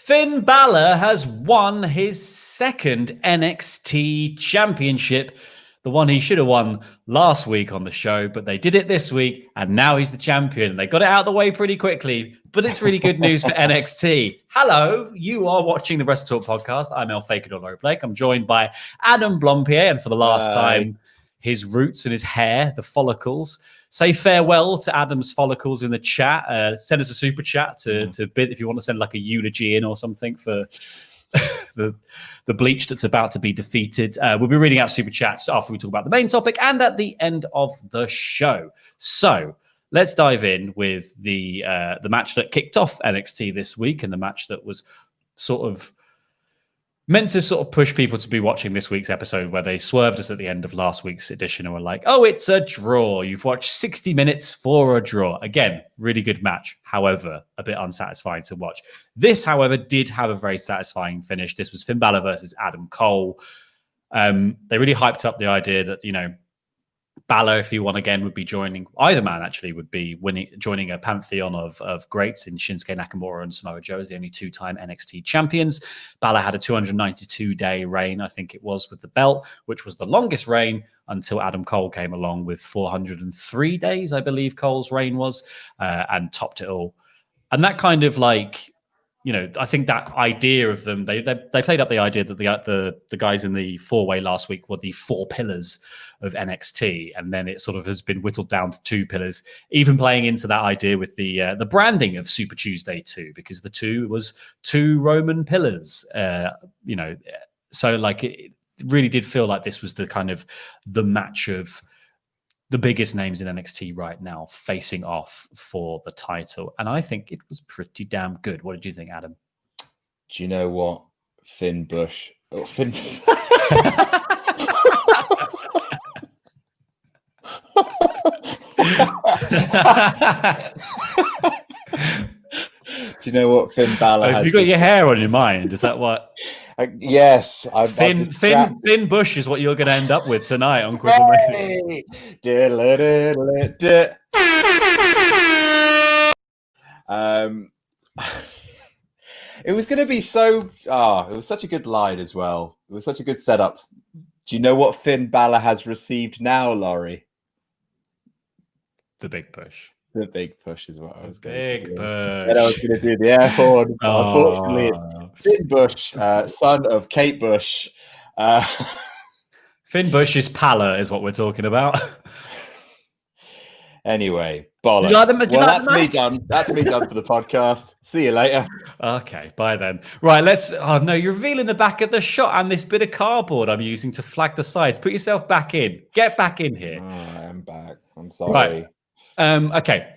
Finn Balor has won his second NXT championship, the one he should have won last week on the show, but they did it this week, and now he's the champion. They got it out of the way pretty quickly, but it's really good news for NXT. Hello, you are watching the WrestleTalk podcast. I'm El Fakador Blake. I'm joined by Adam Blompier, and for the last time, his roots and his hair, the follicles. Say farewell to Adam's follicles in the chat. Send us a super chat to bid if you want to send like a eulogy in or something for the bleach that's about to be defeated. We'll be reading out super chats after we talk about the main topic and at the end of the show. So let's dive in with the match that kicked off NXT this week, and the match that was sort of meant to sort of push people to be watching this week's episode, where they swerved us at the end of last week's edition and were like, oh, it's a draw. You've watched 60 minutes for a draw. Again, really good match. However, a bit unsatisfying to watch. This, however, did have a very satisfying finish. This was Finn Balor versus Adam Cole. They really hyped up the idea that, you know, Balor, if he won again, would be joining, either man actually would be joining a pantheon of greats in Shinsuke Nakamura and Samoa Joe as the only two-time NXT champions. Balor had a 292-day reign, I think it was, with the belt, which was the longest reign until Adam Cole came along with 403 days, I believe Cole's reign was, and topped it all. And that kind of like, you know, I think that idea of them, they played up the idea that the guys in the four-way last week were the four pillars of NXT, and then it sort of has been whittled down to two pillars, even playing into that idea with the branding of Super Tuesday 2, because the 2 was two Roman pillars, you know, so like it really did feel like this was the kind of the match of the biggest names in NXT right now facing off for the title. And I think it was pretty damn good. What did you think, Adam? Do you know what? Finn Bush. Oh, Finn. Do you know what Finn Balor has? Have you got your hair on your mind? Is that what? Yes. Finn Bush is what you're going to end up with tonight on Quizlemania. It was going to be so... it was such a good line as well. It was such a good setup. Do you know what Finn Balor has received now, Laurie? The big push. The big push is what I was going to do. Big push. And I was going to do the air horn. Unfortunately, it's Finn Bush, son of Kate Bush. Finn Bush's pala is what we're talking about. Anyway, bollocks. That's me done. That's me done for the podcast. See you later. Okay, bye then. Right, let's... Oh, no, you're revealing the back of the shot and this bit of cardboard I'm using to flag the sides. Put yourself back in. Get back in here. Oh, I am back. I'm sorry. Right. Okay.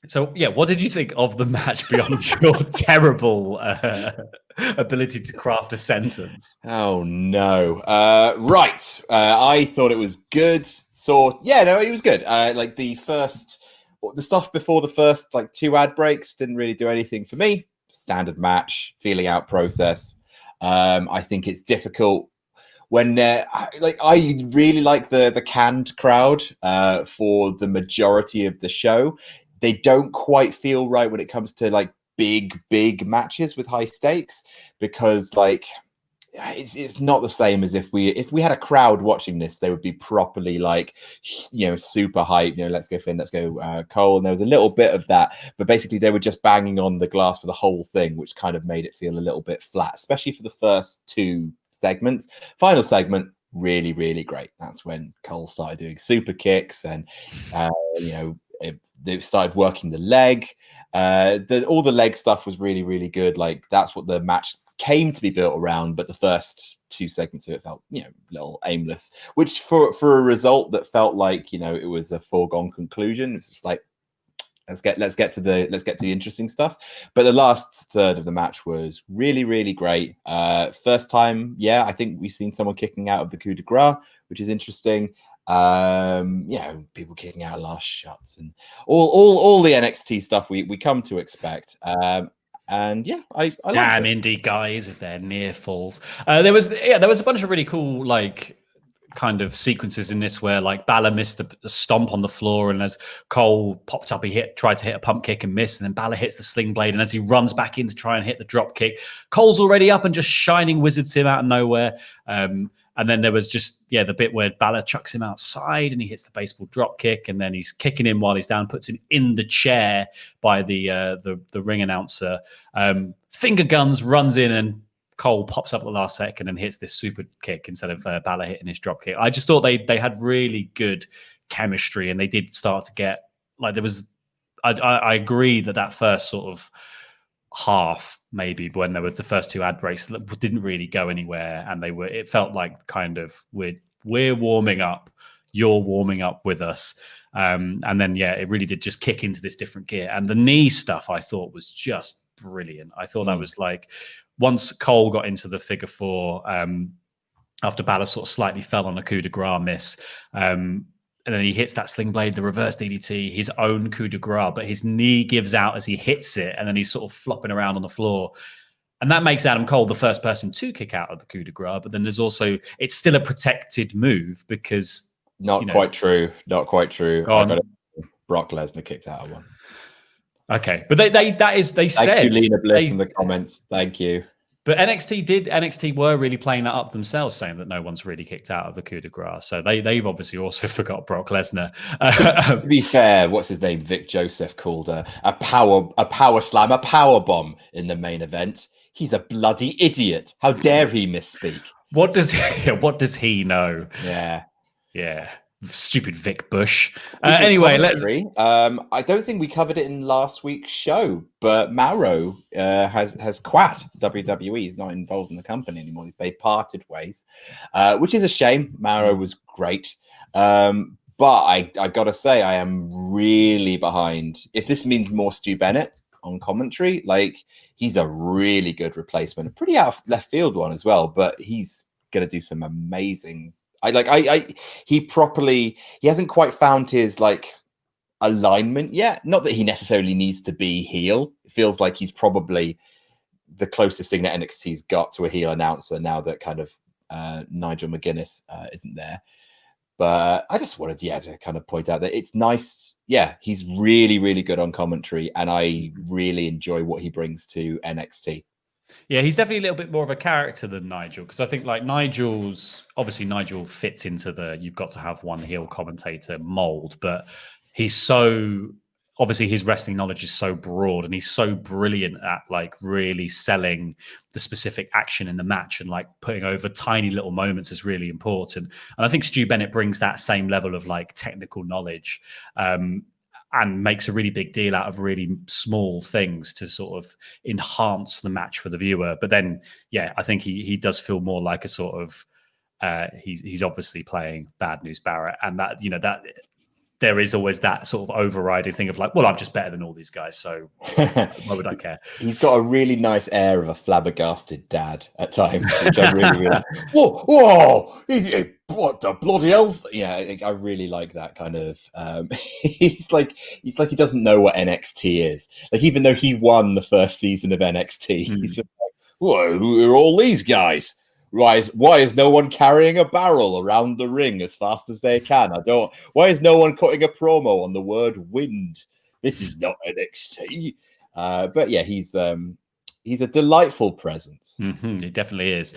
So, yeah, what did you think of the match beyond your terrible ability to craft a sentence? Oh, no. Right. I thought it was good. It was good. Like the stuff before the first like 2 ad breaks didn't really do anything for me. Standard match, feeling out process. I think it's difficult when I really like the canned crowd for the majority of the show. They don't quite feel right when it comes to like big matches with high stakes, because like it's not the same as if we had a crowd watching this. They would be properly like, you know, super hype, you know, let's go Finn, let's go Cole. And there was a little bit of that, but basically they were just banging on the glass for the whole thing, which kind of made it feel a little bit flat, especially for the first 2 segments. Final segment, really, really great. That's when Cole started doing super kicks and, you know, they started working the leg. All the leg stuff was really, really good. Like that's what the match came to be built around. But the first 2 segments of it felt, you know, a little aimless. Which for a result that felt like, you know, it was a foregone conclusion. It's just like let's get to the interesting stuff. But the last third of the match was really, really great. First time, I think we've seen someone kicking out of the coup de grace, which is interesting. People kicking out last shots and all the NXT stuff we come to expect. I like indie guys with their near falls. There was a bunch of really cool like kind of sequences in this where like Balor missed a stomp on the floor, and as Cole popped up, he tried to hit a pump kick and missed, and then Balor hits the sling blade, and as he runs back in to try and hit the drop kick, Cole's already up and just shining wizards him out of nowhere. And then there was just, the bit where Balor chucks him outside and he hits the baseball drop kick, and then he's kicking him while he's down, puts him in the chair by the ring announcer. Finger guns, runs in, and Cole pops up at the last second and hits this super kick instead of Balor hitting his drop kick. I just thought they had really good chemistry, and they did start to get like there was. I agree that first sort of half, maybe when there were the first two ad breaks, didn't really go anywhere, and it felt like kind of we're warming up, you're warming up with us. And then it really did just kick into this different gear. And the knee stuff I thought was just brilliant. I thought that was like, once Cole got into the figure four, after Balor sort of slightly fell on a coup de grace miss, and then he hits that sling blade, the reverse DDT, his own coup de grace, but his knee gives out as he hits it, and then he's sort of flopping around on the floor. And that makes Adam Cole the first person to kick out of the coup de grace. But then there's also, it's still a protected move because... Not quite true. Not quite true. Brock Lesnar kicked out of one. Okay. But they said... Thank you, Lena Bliss, in the comments. Thank you. But NXT were really playing that up themselves, saying that no one's really kicked out of the coup de grace. So they've obviously also forgot Brock Lesnar. To be fair, what's his name? Vic Joseph called a power slam, a power bomb in the main event. He's a bloody idiot. How dare he misspeak? What does he know? Yeah. Stupid Vic Bush. Anyway, I don't think we covered it in last week's show, but Mauro has quit WWE. He's not involved in the company anymore. They parted ways, which is a shame. Mauro was great, but I gotta say, I am really behind. If this means more Stu Bennett on commentary, like, he's a really good replacement, a pretty out of left field one as well, but he's gonna do some amazing. He hasn't quite found his like alignment yet. Not that he necessarily needs to be heel. It feels like he's probably the closest thing that NXT's got to a heel announcer now that kind of Nigel McGuinness isn't there. But I just wanted to kind of point out that it's nice. Yeah, he's really, really good on commentary, and I really enjoy what he brings to NXT. Yeah, he's definitely a little bit more of a character than Nigel, because I think like Nigel fits into the you've got to have one heel commentator mold, but he's so obviously his wrestling knowledge is so broad, and he's so brilliant at like really selling the specific action in the match, and like putting over tiny little moments is really important. And I think Stu Bennett brings that same level of like technical knowledge. And makes a really big deal out of really small things to sort of enhance the match for the viewer. But then, I think he does feel more like a sort of he's obviously playing Bad News Barrett, and that that there is always that sort of overriding thing of like, well, I'm just better than all these guys, so why would I care? He's got a really nice air of a flabbergasted dad at times, which I really like. Whoa! What the bloody hell? Yeah, I really like that kind of. He's like he doesn't know what NXT is. Like, even though he won the first season of NXT, he's just like, whoa, who are all these guys? Why is no one carrying a barrel around the ring as fast as they can? Why is no one cutting a promo on the word wind? This is not NXT. But yeah, he's a delightful presence. He definitely is.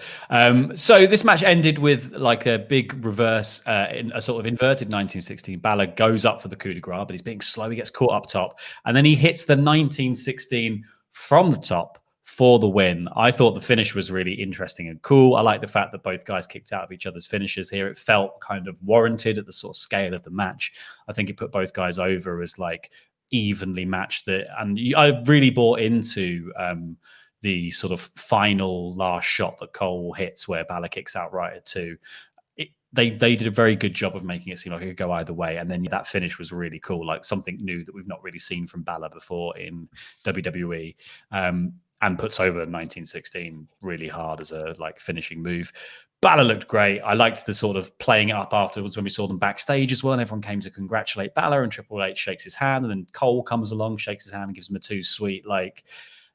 So this match ended with like a big reverse, in a sort of inverted 1916. Balor goes up for the coup de grace, but he's being slow. He gets caught up top, and then he hits the 1916 from the top for the win. I thought the finish was really interesting and cool. I like the fact that both guys kicked out of each other's finishes here. It felt kind of warranted at the sort of scale of the match. I think it put both guys over as like evenly matched. And I really bought into the sort of final last shot that Cole hits where Balor kicks out right at 2. They did a very good job of making it seem like it could go either way. And then that finish was really cool, like something new that we've not really seen from Balor before in WWE. And puts over 1916 really hard as a like finishing move. Balor looked great. I liked the sort of playing it up afterwards when we saw them backstage as well, and everyone came to congratulate Balor, and Triple H shakes his hand, and then Cole comes along, shakes his hand, and gives him a 2 sweet. Like,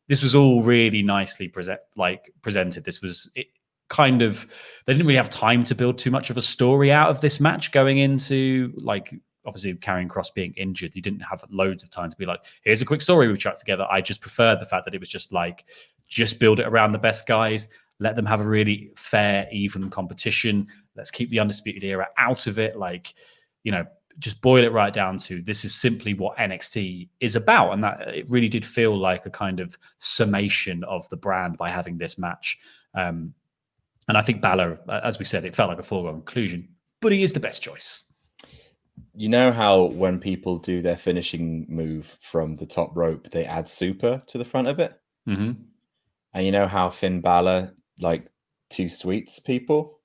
this was all really nicely presented. This was it. kind of, they didn't really have time to build too much of a story out of this match going into, like, obviously Karrion Kross being injured. He didn't have loads of time to be like, here's a quick story we chucked together. I just preferred the fact that it was just like, just build it around the best guys, let them have a really fair, even competition. Let's keep the Undisputed Era out of it. Like, you know, just boil it right down to, this is simply what NXT is about. And that it really did feel like a kind of summation of the brand by having this match. And I think Balor, as we said, it felt like a foregone conclusion, but he is the best choice. You know how when people do their finishing move from the top rope, they add super to the front of it? Mm-hmm. And you know how Finn Balor, like, too sweets people?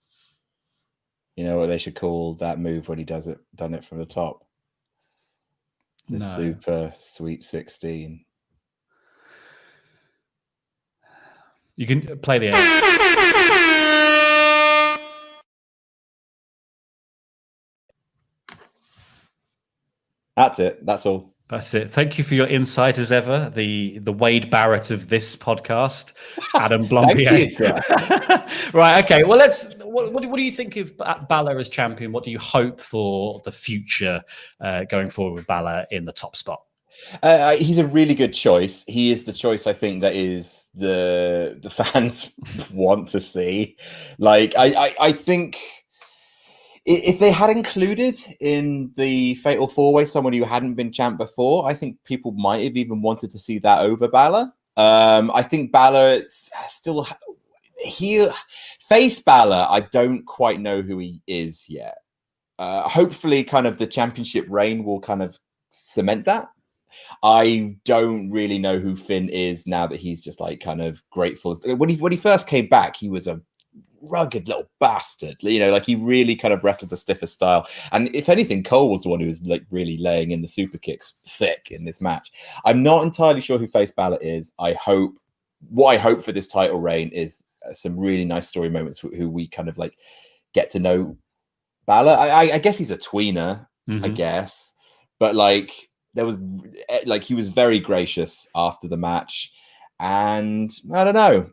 You know what they should call that move when he done it from the top? The super sweet 16. You can play the That's it. That's all. That's it. Thank you for your insight as ever. The Wade Barrett of this podcast, Adam Blompier. Right. Okay. Well, what do you think of Balor as champion? What do you hope for the future going forward with Balor in the top spot? He's a really good choice. He is the choice, I think, that is the fans want to see. Like, I think if they had included in the Fatal 4-Way someone who hadn't been champ before, I think people might have even wanted to see that over Balor. I think Balor still face Balor. I don't quite know who he is yet. Hopefully, kind of the championship reign will kind of cement that. I don't really know who Finn is now that he's just like kind of grateful. When he first came back, he was a rugged little bastard, you know, like he really kind of wrestled the stiffest style. And if anything, Cole was the one who was like really laying in the super kicks thick in this match. I'm not entirely sure who face Balor is. What I hope for this title reign is some really nice story moments who we kind of like get to know Balor. I guess he's a tweener, I guess, but like there was like he was very gracious after the match, and I don't know.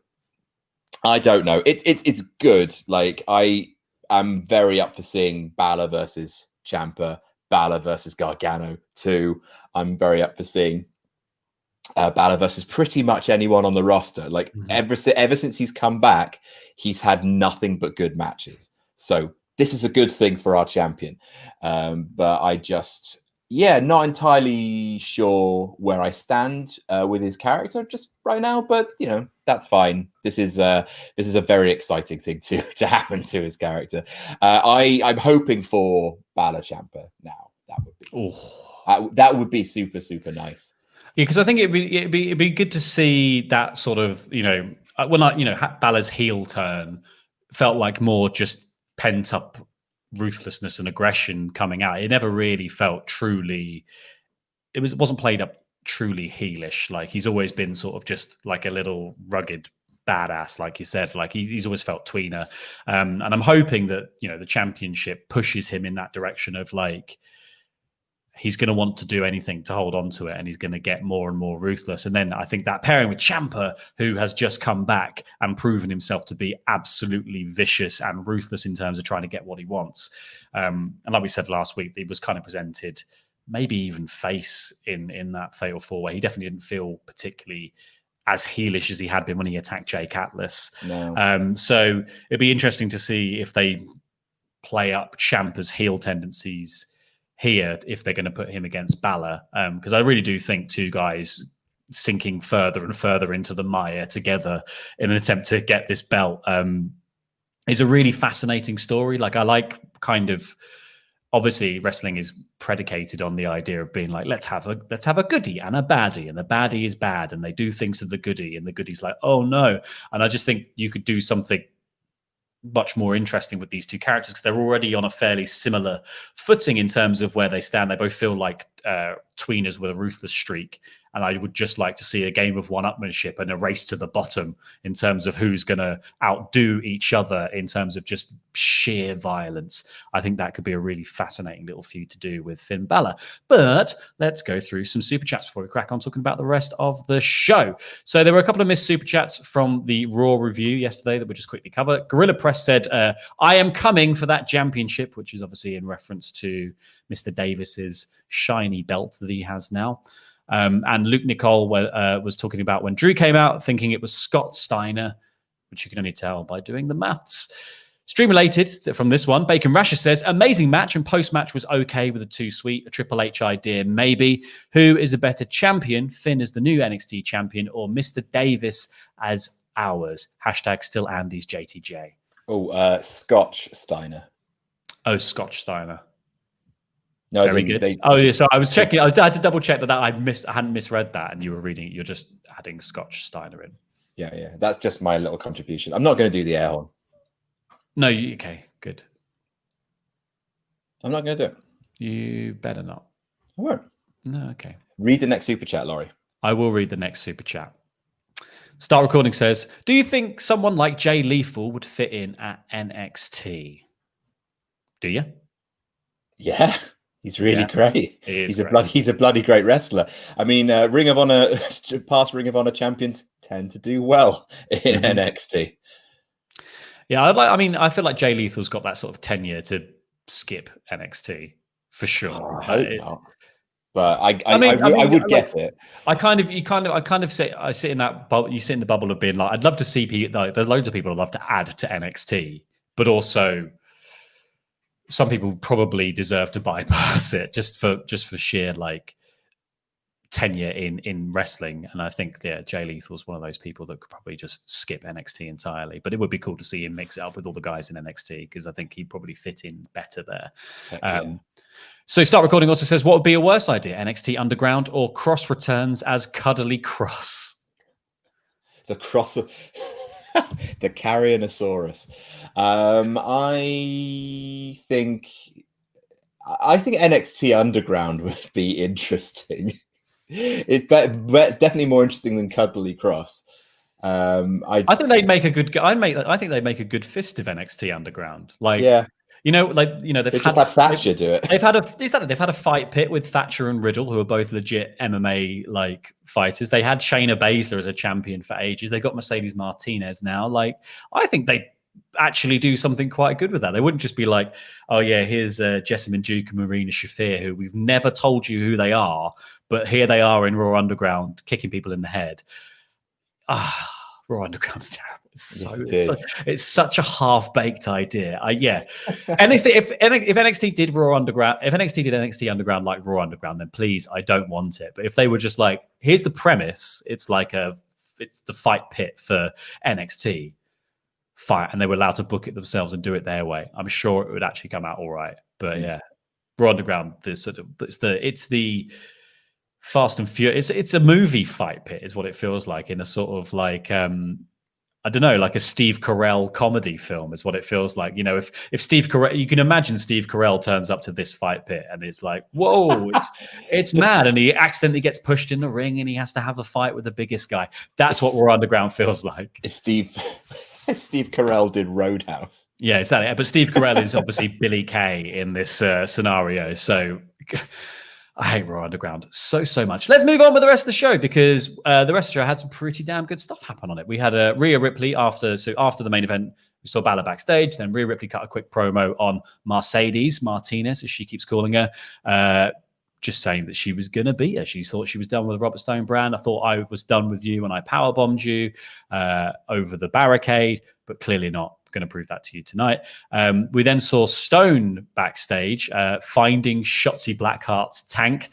It's good. Like I am very up for seeing Balor versus Ciampa, Balor versus Gargano too. I'm very up for seeing Balor versus pretty much anyone on the roster. Like ever since he's come back, he's had nothing but good matches. So this is a good thing for our champion. But I just, not entirely sure where I stand with his character just right now. But you know, that's fine. This is a very exciting thing to happen to his character. I'm hoping for Balor Ciampa now. That would be super, super nice. Yeah, because I think it'd be good to see that sort of, you know, Balor's heel turn felt like more just pent up ruthlessness and aggression coming out. It never really felt truly. It wasn't played up truly heelish. Like he's always been sort of just like a little rugged badass, like you said. Like he's always felt tweener, and I'm hoping that, you know, the championship pushes him in that direction of like, he's going to want to do anything to hold on to it, and he's going to get more and more ruthless. And then I think that pairing with Ciampa, who has just come back and proven himself to be absolutely vicious and ruthless in terms of trying to get what he wants. And like we said last week, he was kind of presented maybe even face in that Fatal 4-Way. He definitely didn't feel particularly as heelish as he had been when he attacked Jake Atlas. No. So it'd be interesting to see if they play up Ciampa's heel tendencies here, if they're going to put him against Balor, because I really do think two guys sinking further and further into the mire together in an attempt to get this belt is a really fascinating story. Like I like kind of, obviously wrestling is predicated on the idea of being like, let's have a goodie and a baddie, and the baddie is bad and they do things to the goodie and the goodie's like, oh no. And I just think you could do something much more interesting with these two characters because they're already on a fairly similar footing in terms of where they stand. They both feel like tweeners with a ruthless streak, And I would just like to see a game of one-upmanship and a race to the bottom in terms of who's going to outdo each other in terms of just sheer violence. I think that could be a really fascinating little feud to do with Finn Balor. But let's go through some super chats before we crack on talking about the rest of the show. So there were a couple of missed super chats from the Raw review yesterday that we'll just quickly cover. Gorilla Press said, I am coming for that championship, which is obviously in reference to Mr. Davis's shiny belt that he has now. And Luke Nicole was talking about when Drew came out, thinking it was Scott Steiner, which you can only tell by doing the maths. Stream related from this one, Bacon Rasher says, amazing match and post-match was okay with a too sweet, a Triple H idea, maybe. Who is a better champion, Finn as the new NXT champion or Mr. Davis as ours? Hashtag still Andy's JTJ. Scotch Steiner. Oh, Scotch Steiner. No, very good. So I was checking. I had to double check that I hadn't misread that, and you were reading it. You're just adding Scotch Steiner in. Yeah. That's just my little contribution. I'm not going to do the air horn. No, okay, good. I'm not going to do it. You better not. I won't. No, okay. Read the next super chat, Laurie. I will read the next super chat. Start Recording says, do you think someone like Jay Lethal would fit in at NXT? Do you? Yeah. He's really great. He's a bloody great wrestler. I mean, Ring of Honor, past Ring of Honor champions tend to do well in NXT. Yeah, I feel like Jay Lethal's got that sort of tenure to skip NXT for sure. I hope not. But I would get it. I sit in that bubble. You sit in the bubble of being like, I'd love to see people. Like, there's loads of people I'd love to add to NXT, but also some people probably deserve to bypass it just for sheer like tenure in wrestling. And I think Jay Lethal's one of those people that could probably just skip NXT entirely. But it would be cool to see him mix it up with all the guys in NXT because I think he'd probably fit in better there. So Start Recording also says, what would be a worse idea, NXT Underground or Cross returns as Cuddly Cross? The Cross of the Carrionosaurus. I think NXT Underground would be interesting. It's definitely more interesting than Cuddly Cross. I think they'd make a good. I think they'd make a good fist of NXT Underground. They've just had Thatcher do it. They've had a fight pit with Thatcher and Riddle, who are both legit MMA like fighters. They had Shayna Baszler as a champion for ages. They got Mercedes Martinez now. Like, I think they actually do something quite good with that. They wouldn't just be like, oh yeah, here's Jessamine Duke and Marina Shafir, who we've never told you who they are, but here they are in Raw Underground kicking people in the head. Raw Underground's terrible. It's such a half-baked idea. NXT, if NXT did Raw Underground, if NXT did NXT Underground like Raw Underground, then please, I don't want it. But if they were just like, here's the premise, it's the fight pit for NXT fight, and they were allowed to book it themselves and do it their way, I'm sure it would actually come out all right. But Raw Underground, it's the Fast and Furious. It's a movie fight pit, is what it feels like, in a sort of like I don't know, like a Steve Carell comedy film is what it feels like. You know, if Steve Carell, you can imagine Steve Carell turns up to this fight pit and it's like, whoa, it's mad, and he accidentally gets pushed in the ring and he has to have a fight with the biggest guy. That's what Raw Underground feels like. Steve Carell did Roadhouse. Yeah, exactly. But Steve Carell is obviously Billy Kay in this scenario. So I hate Raw Underground so much. Let's move on with the rest of the show, because the rest of the show had some pretty damn good stuff happen on it. We had Rhea Ripley after the main event. We saw Balor backstage. Then Rhea Ripley cut a quick promo on Mercedes Martinez, as she keeps calling her, just saying that she was going to beat her. She thought she was done with the Robert Stone brand. I thought I was done with you when I powerbombed you over the barricade, but clearly not. Going to prove that to you tonight. We then saw Stone backstage finding Shotzi Blackheart's tank.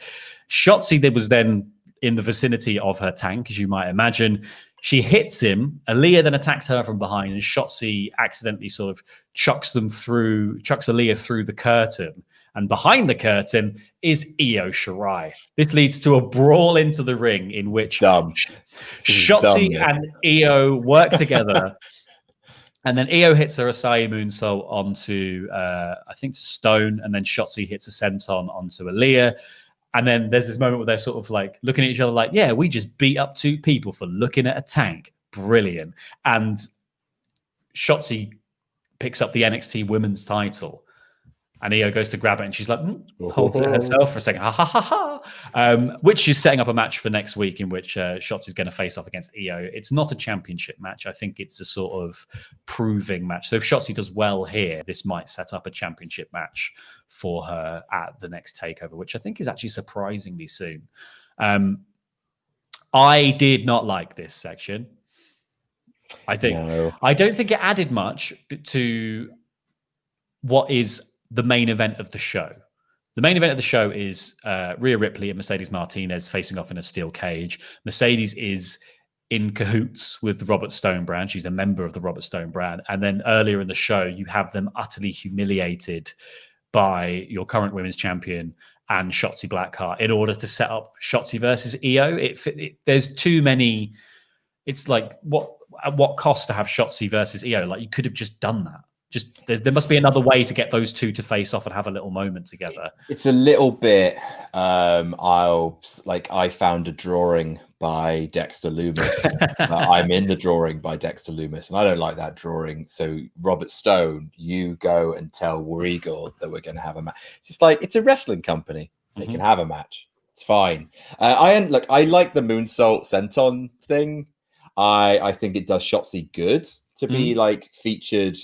Shotzi was then in the vicinity of her tank, as you might imagine. She hits him. Aaliyah then attacks her from behind, and Shotzi accidentally sort of chucks Aaliyah through the curtain. And behind the curtain is Io Shirai. This leads to a brawl into the ring in which Shotzi and Io work together. And then Io hits her Asai moonsault onto, I think, Stone, and then Shotzi hits a senton onto Aaliyah. And then there's this moment where they're sort of like looking at each other like, yeah, we just beat up 2 people for looking at a tank. Brilliant. And Shotzi picks up the NXT women's title. And Io goes to grab it, and she's like, holds it herself for a second, ha ha ha ha. Which is setting up a match for next week in which Shotzi's going to face off against Io. It's not a championship match. I think it's a sort of proving match. So if Shotzi does well here, this might set up a championship match for her at the next takeover, which I think is actually surprisingly soon. I did not like this section. I don't think it added much to what is the main event of the show. The main event of the show is Rhea Ripley and Mercedes Martinez facing off in a steel cage. Mercedes is in cahoots with the Robert Stone brand. She's a member of the Robert Stone brand. And then earlier in the show, you have them utterly humiliated by your current women's champion and Shotzi Blackheart in order to set up Shotzi versus Io. There's too many. It's like, at what cost to have Shotzi versus Io? Like, you could have just done that. Just there must be another way to get those two to face off and have a little moment together. It's a little bit. I found a drawing by Dexter Loomis. I'm in the drawing by Dexter Loomis, and I don't like that drawing. So Robert Stone, you go and tell War Eagle that we're going to have a match. It's just like, it's a wrestling company. They can have a match. It's fine. I like the moonsault senton thing. I think it does Shotzi good to be like featured,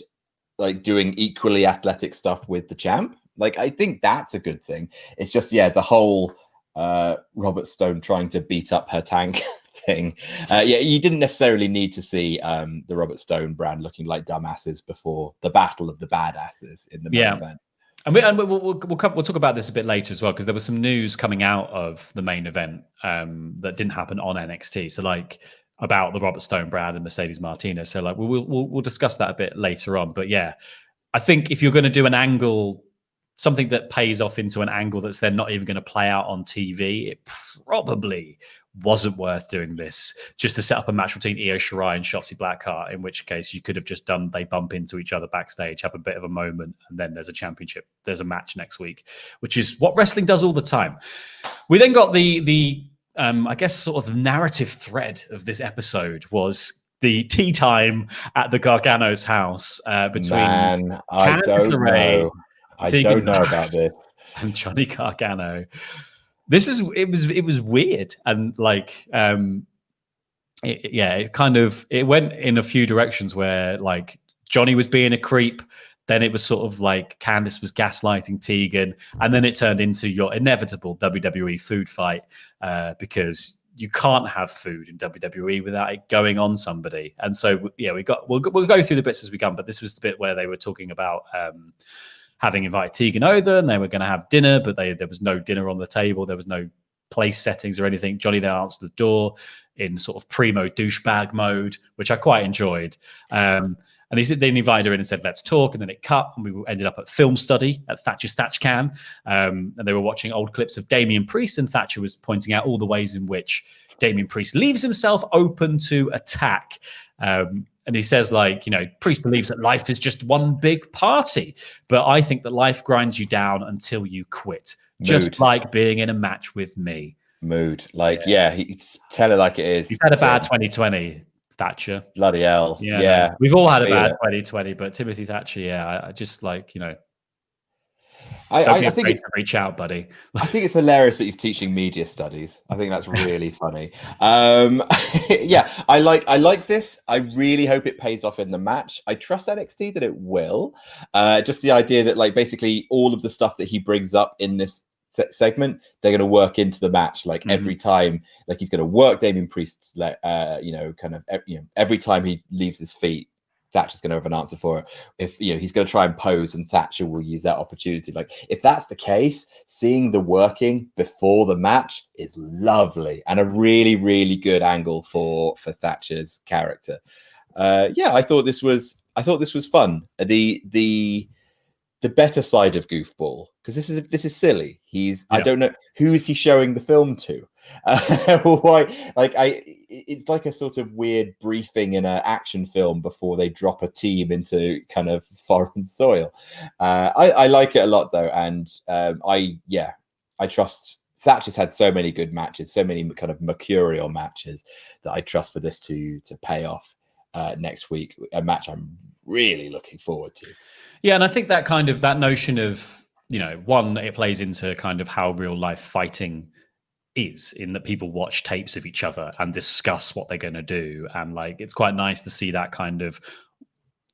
like doing equally athletic stuff with the champ. Like, I think that's a good thing. It's just, the whole Robert Stone trying to beat up her tank thing. You didn't necessarily need to see the Robert Stone brand looking like dumbasses before the battle of the badasses in the main event. And we'll talk about this a bit later as well, because there was some news coming out of the main event that didn't happen on NXT. So like, about the Robert Stone brand and Mercedes Martinez. So like we'll discuss that a bit later on. But yeah, I think if you're going to do an angle, something that pays off into an angle that's then not even going to play out on TV, it probably wasn't worth doing this just to set up a match between Io Shirai and Shotzi Blackheart, in which case you could have just done, they bump into each other backstage, have a bit of a moment, and then there's a match next week, which is what wrestling does all the time. We then got the I guess sort of narrative thread of this episode was the tea time at the Gargano's house between I don't know about this, and Johnny Gargano. It was weird, and like it went in a few directions where like Johnny was being a creep. Then it was sort of like Candice was gaslighting Teagan. And then it turned into your inevitable WWE food fight because you can't have food in WWE without it going on somebody. And so, we'll go through the bits as we come. But this was the bit where they were talking about having invited Teagan over, and they were going to have dinner, but there was no dinner on the table. There was no place settings or anything. Johnny then answered the door in sort of primo douchebag mode, which I quite enjoyed. And they invited her in and said, let's talk. And then it cut. And we ended up at film study at Thatcher's Thatchcan. And they were watching old clips of Damian Priest. And Thatcher was pointing out all the ways in which Damian Priest leaves himself open to attack. And he says, like, Priest believes that life is just one big party. But I think that life grinds you down until you quit. Just like being in a match with me. Like, he's tell it like it is. He's had a bad 2020. Thatcher. Bloody hell. Yeah. We've all had a bad 2020, but Timothy Thatcher, I just like, I think to reach out, buddy. I think it's hilarious that he's teaching media studies. I think that's really funny. I like this. I really hope it pays off in the match. I trust NXT that it will. Just the idea that like basically all of the stuff that he brings up in this segment, they're going to work into the match. Like every time, like he's going to work Damian Priest's, every time he leaves his feet, Thatcher's going to have an answer for it. If he's going to try and pose, and Thatcher will use that opportunity. Like if that's the case, seeing the working before the match is lovely and a really, really good angle for Thatcher's character. I thought this was fun. The better side of goofball, because this is silly. I don't know who is he showing the film to. Why? It's like a sort of weird briefing in an action film before they drop a team into kind of foreign soil. I like it a lot though, and I trust Thatcher's had so many good matches, so many kind of mercurial matches that I trust for this to pay off next week. A match I'm really looking forward to. Yeah, and I think that kind of that notion of, one, it plays into kind of how real life fighting is, in that people watch tapes of each other and discuss what they're going to do. And like, it's quite nice to see that kind of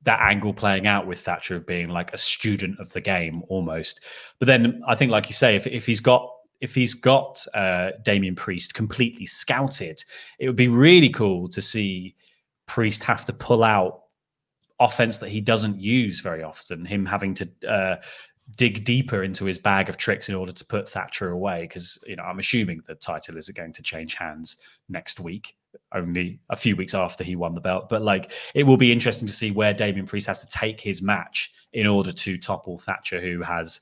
that angle playing out with Thatcher of being like a student of the game almost. But then I think, like you say, if he's got Damian Priest completely scouted, it would be really cool to see Priest have to pull out offense that he doesn't use very often, him having to dig deeper into his bag of tricks in order to put Thatcher away. Because, I'm assuming the title is going to change hands next week, only a few weeks after he won the belt. But like, it will be interesting to see where Damian Priest has to take his match in order to topple Thatcher, who has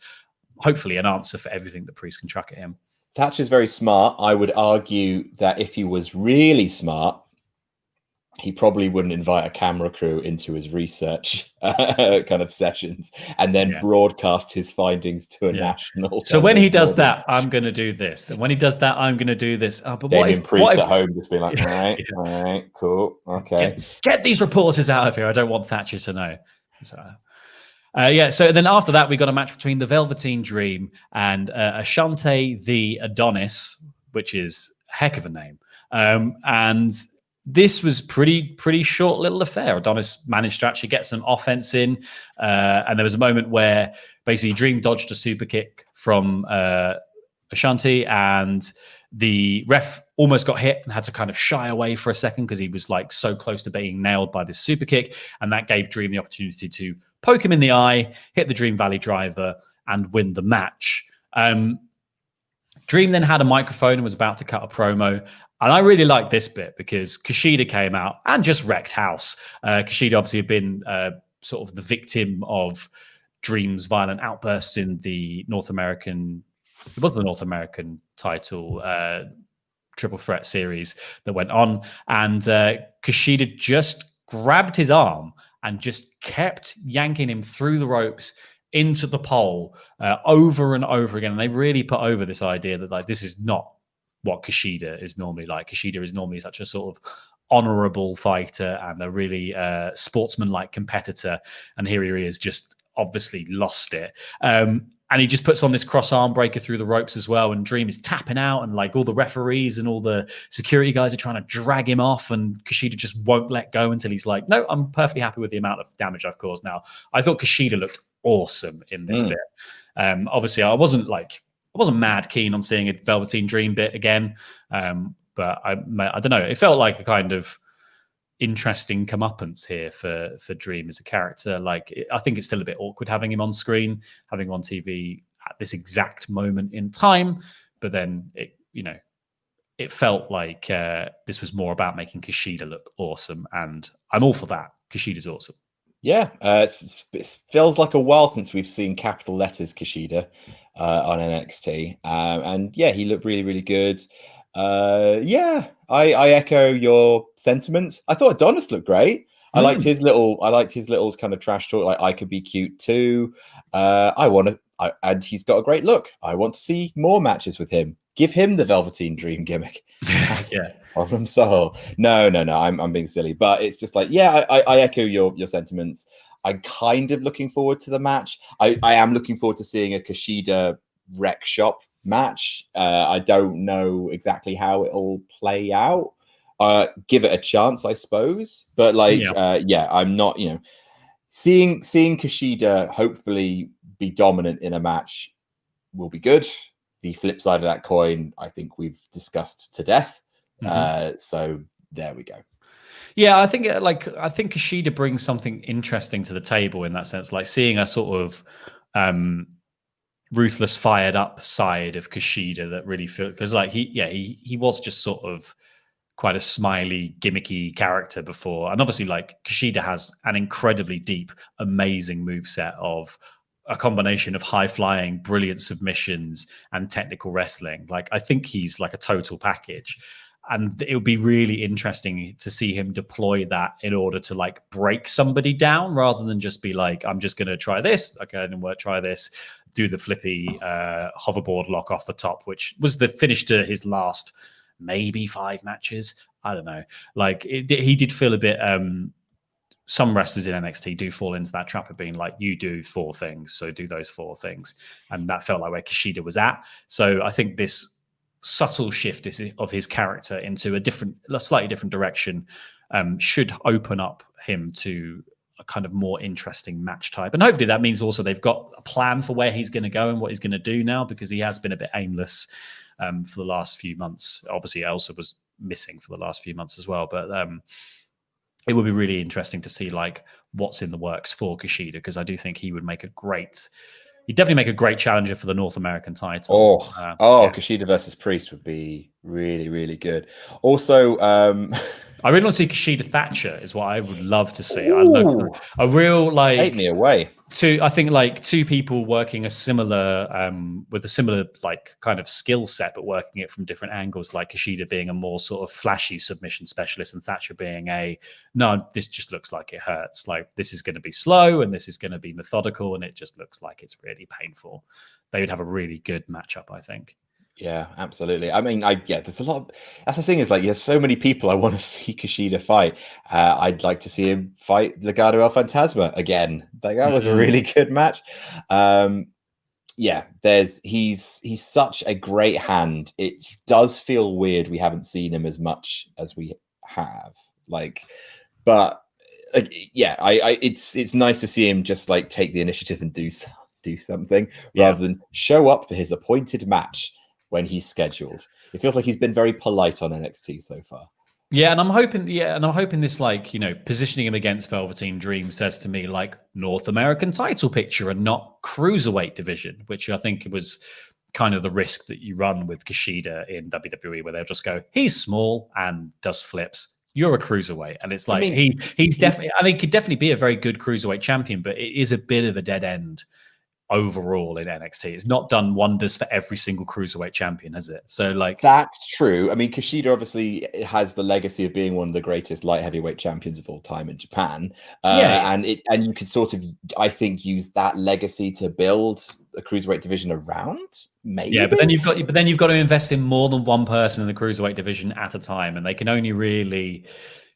hopefully an answer for everything that Priest can chuck at him. Thatcher's very smart. I would argue that if he was really smart, he probably wouldn't invite a camera crew into his research kind of sessions and then broadcast his findings to a national. So when he does that, I'm going to do this. And when he does that, I'm going to do this. Oh, but Damian Priest at home just being like, all right, cool, okay. Get these reporters out of here. I don't want Thatcher to know. So then after that, we got a match between the Velveteen Dream and Ashante the Adonis, which is a heck of a name. And this was pretty short little affair. Adonis managed to actually get some offense in. And there was a moment where basically Dream dodged a super kick from Ashante, and the ref almost got hit and had to kind of shy away for a second because he was like so close to being nailed by this super kick. And that gave Dream the opportunity to poke him in the eye, hit the Dream Valley driver, and win the match. Dream then had a microphone and was about to cut a promo. And I really like this bit because Kushida came out and just wrecked house. Kushida obviously had been sort of the victim of Dream's violent outbursts in the North American, it was the North American title triple threat series that went on. And Kushida just grabbed his arm and just kept yanking him through the ropes into the pole over and over again. And they really put over this idea that like, this is not what Kushida is normally like. Kushida is normally such a sort of honorable fighter and a really sportsman-like competitor. And here he is, just obviously lost it. And he just puts on this cross arm breaker through the ropes as well. And Dream is tapping out, and like all the referees and all the security guys are trying to drag him off. And Kushida just won't let go until he's like, no, I'm perfectly happy with the amount of damage I've caused now. I thought Kushida looked awesome in this bit. Obviously, I wasn't mad keen on seeing a Velveteen Dream bit again. But I don't know. It felt like a kind of interesting comeuppance here for Dream as a character. Like, I think it's still a bit awkward having him on screen, having him on TV at this exact moment in time. But then it felt like this was more about making Kushida look awesome, and I'm all for that. Kushida's awesome. Yeah, it feels like a while since we've seen capital letters Kushida on NXT, and yeah, he looked really, really good. I echo your sentiments. I thought Adonis looked great. I liked his little kind of trash talk. Like, I could be cute too. And he's got a great look. I want to see more matches with him. Give him the Velveteen Dream gimmick. Yeah. Problem solved. No. I'm being silly, but it's just like, yeah, I echo your sentiments. I'm kind of looking forward to the match. I am looking forward to seeing a Kushida wreck shop match. I don't know exactly how it'll play out. Give it a chance, I suppose. But I'm not, seeing Kushida hopefully be dominant in a match will be good. The flip side of that coin, I think we've discussed to death. So there we go. Yeah, I think Kushida brings something interesting to the table in that sense, like seeing a sort of ruthless, fired up side of Kushida that really feels, because like he was just sort of quite a smiley, gimmicky character before, and obviously like Kushida has an incredibly deep, amazing moveset of a combination of high flying, brilliant submissions, and technical wrestling. Like, I think he's like a total package. And it would be really interesting to see him deploy that in order to like break somebody down rather than just be like, I'm just going to try this. Okay, and we'll try this, do the flippy hoverboard lock off the top, which was the finish to his last maybe 5 matches. I don't know. Like he did feel a bit, some wrestlers in NXT do fall into that trap of being like, you do 4 things, so do those 4 things. And that felt like where Kushida was at. So I think this subtle shift of his character into a slightly different direction should open up him to a kind of more interesting match type. And hopefully that means also they've got a plan for where he's going to go and what he's going to do now, because he has been a bit aimless for the last few months. Obviously, Elsa was missing for the last few months as well. But it would be really interesting to see like what's in the works for Kushida, because I do think he would make he'd definitely make a great challenger for the North American title. Yeah. Kushida versus Priest would be really, really good. Also, I really want to see Kushida Thatcher is what I would love to see. I know a real like take me away. I think like 2 people working a similar with a similar like kind of skill set, but working it from different angles, like Kushida being a more sort of flashy submission specialist and Thatcher being no, this just looks like it hurts. Like this is going to be slow and this is going to be methodical and it just looks like it's really painful. They would have a really good matchup, I think. Yeah, absolutely. I mean, there's a lot. That's the thing is like, there's so many people I want to see Kushida fight. I'd like to see him fight Legado El Fantasma again. Like that was a really good match. He's such a great hand. It does feel weird we haven't seen him as much as we have. It's nice to see him just like take the initiative and do something rather than show up for his appointed match when he's scheduled. It feels like he's been very polite on NXT so far. Yeah, and I'm hoping this, like, you know, positioning him against Velveteen Dream says to me like North American title picture and not Cruiserweight division, which I think was kind of the risk that you run with Kushida in WWE, where they'll just go, he's small and does flips. You're a cruiserweight. And it's like, he's definitely, he could definitely be a very good cruiserweight champion, but it is a bit of a dead end overall in NXT. It's not done wonders for every single cruiserweight champion, has it? So like, that's true. I mean, Kushida obviously has the legacy of being one of the greatest light heavyweight champions of all time in Japan. And you could sort of, I think, use that legacy to build a cruiserweight division around. Maybe. Yeah, but then you've got to invest in more than one person in the cruiserweight division at a time, and they can only really,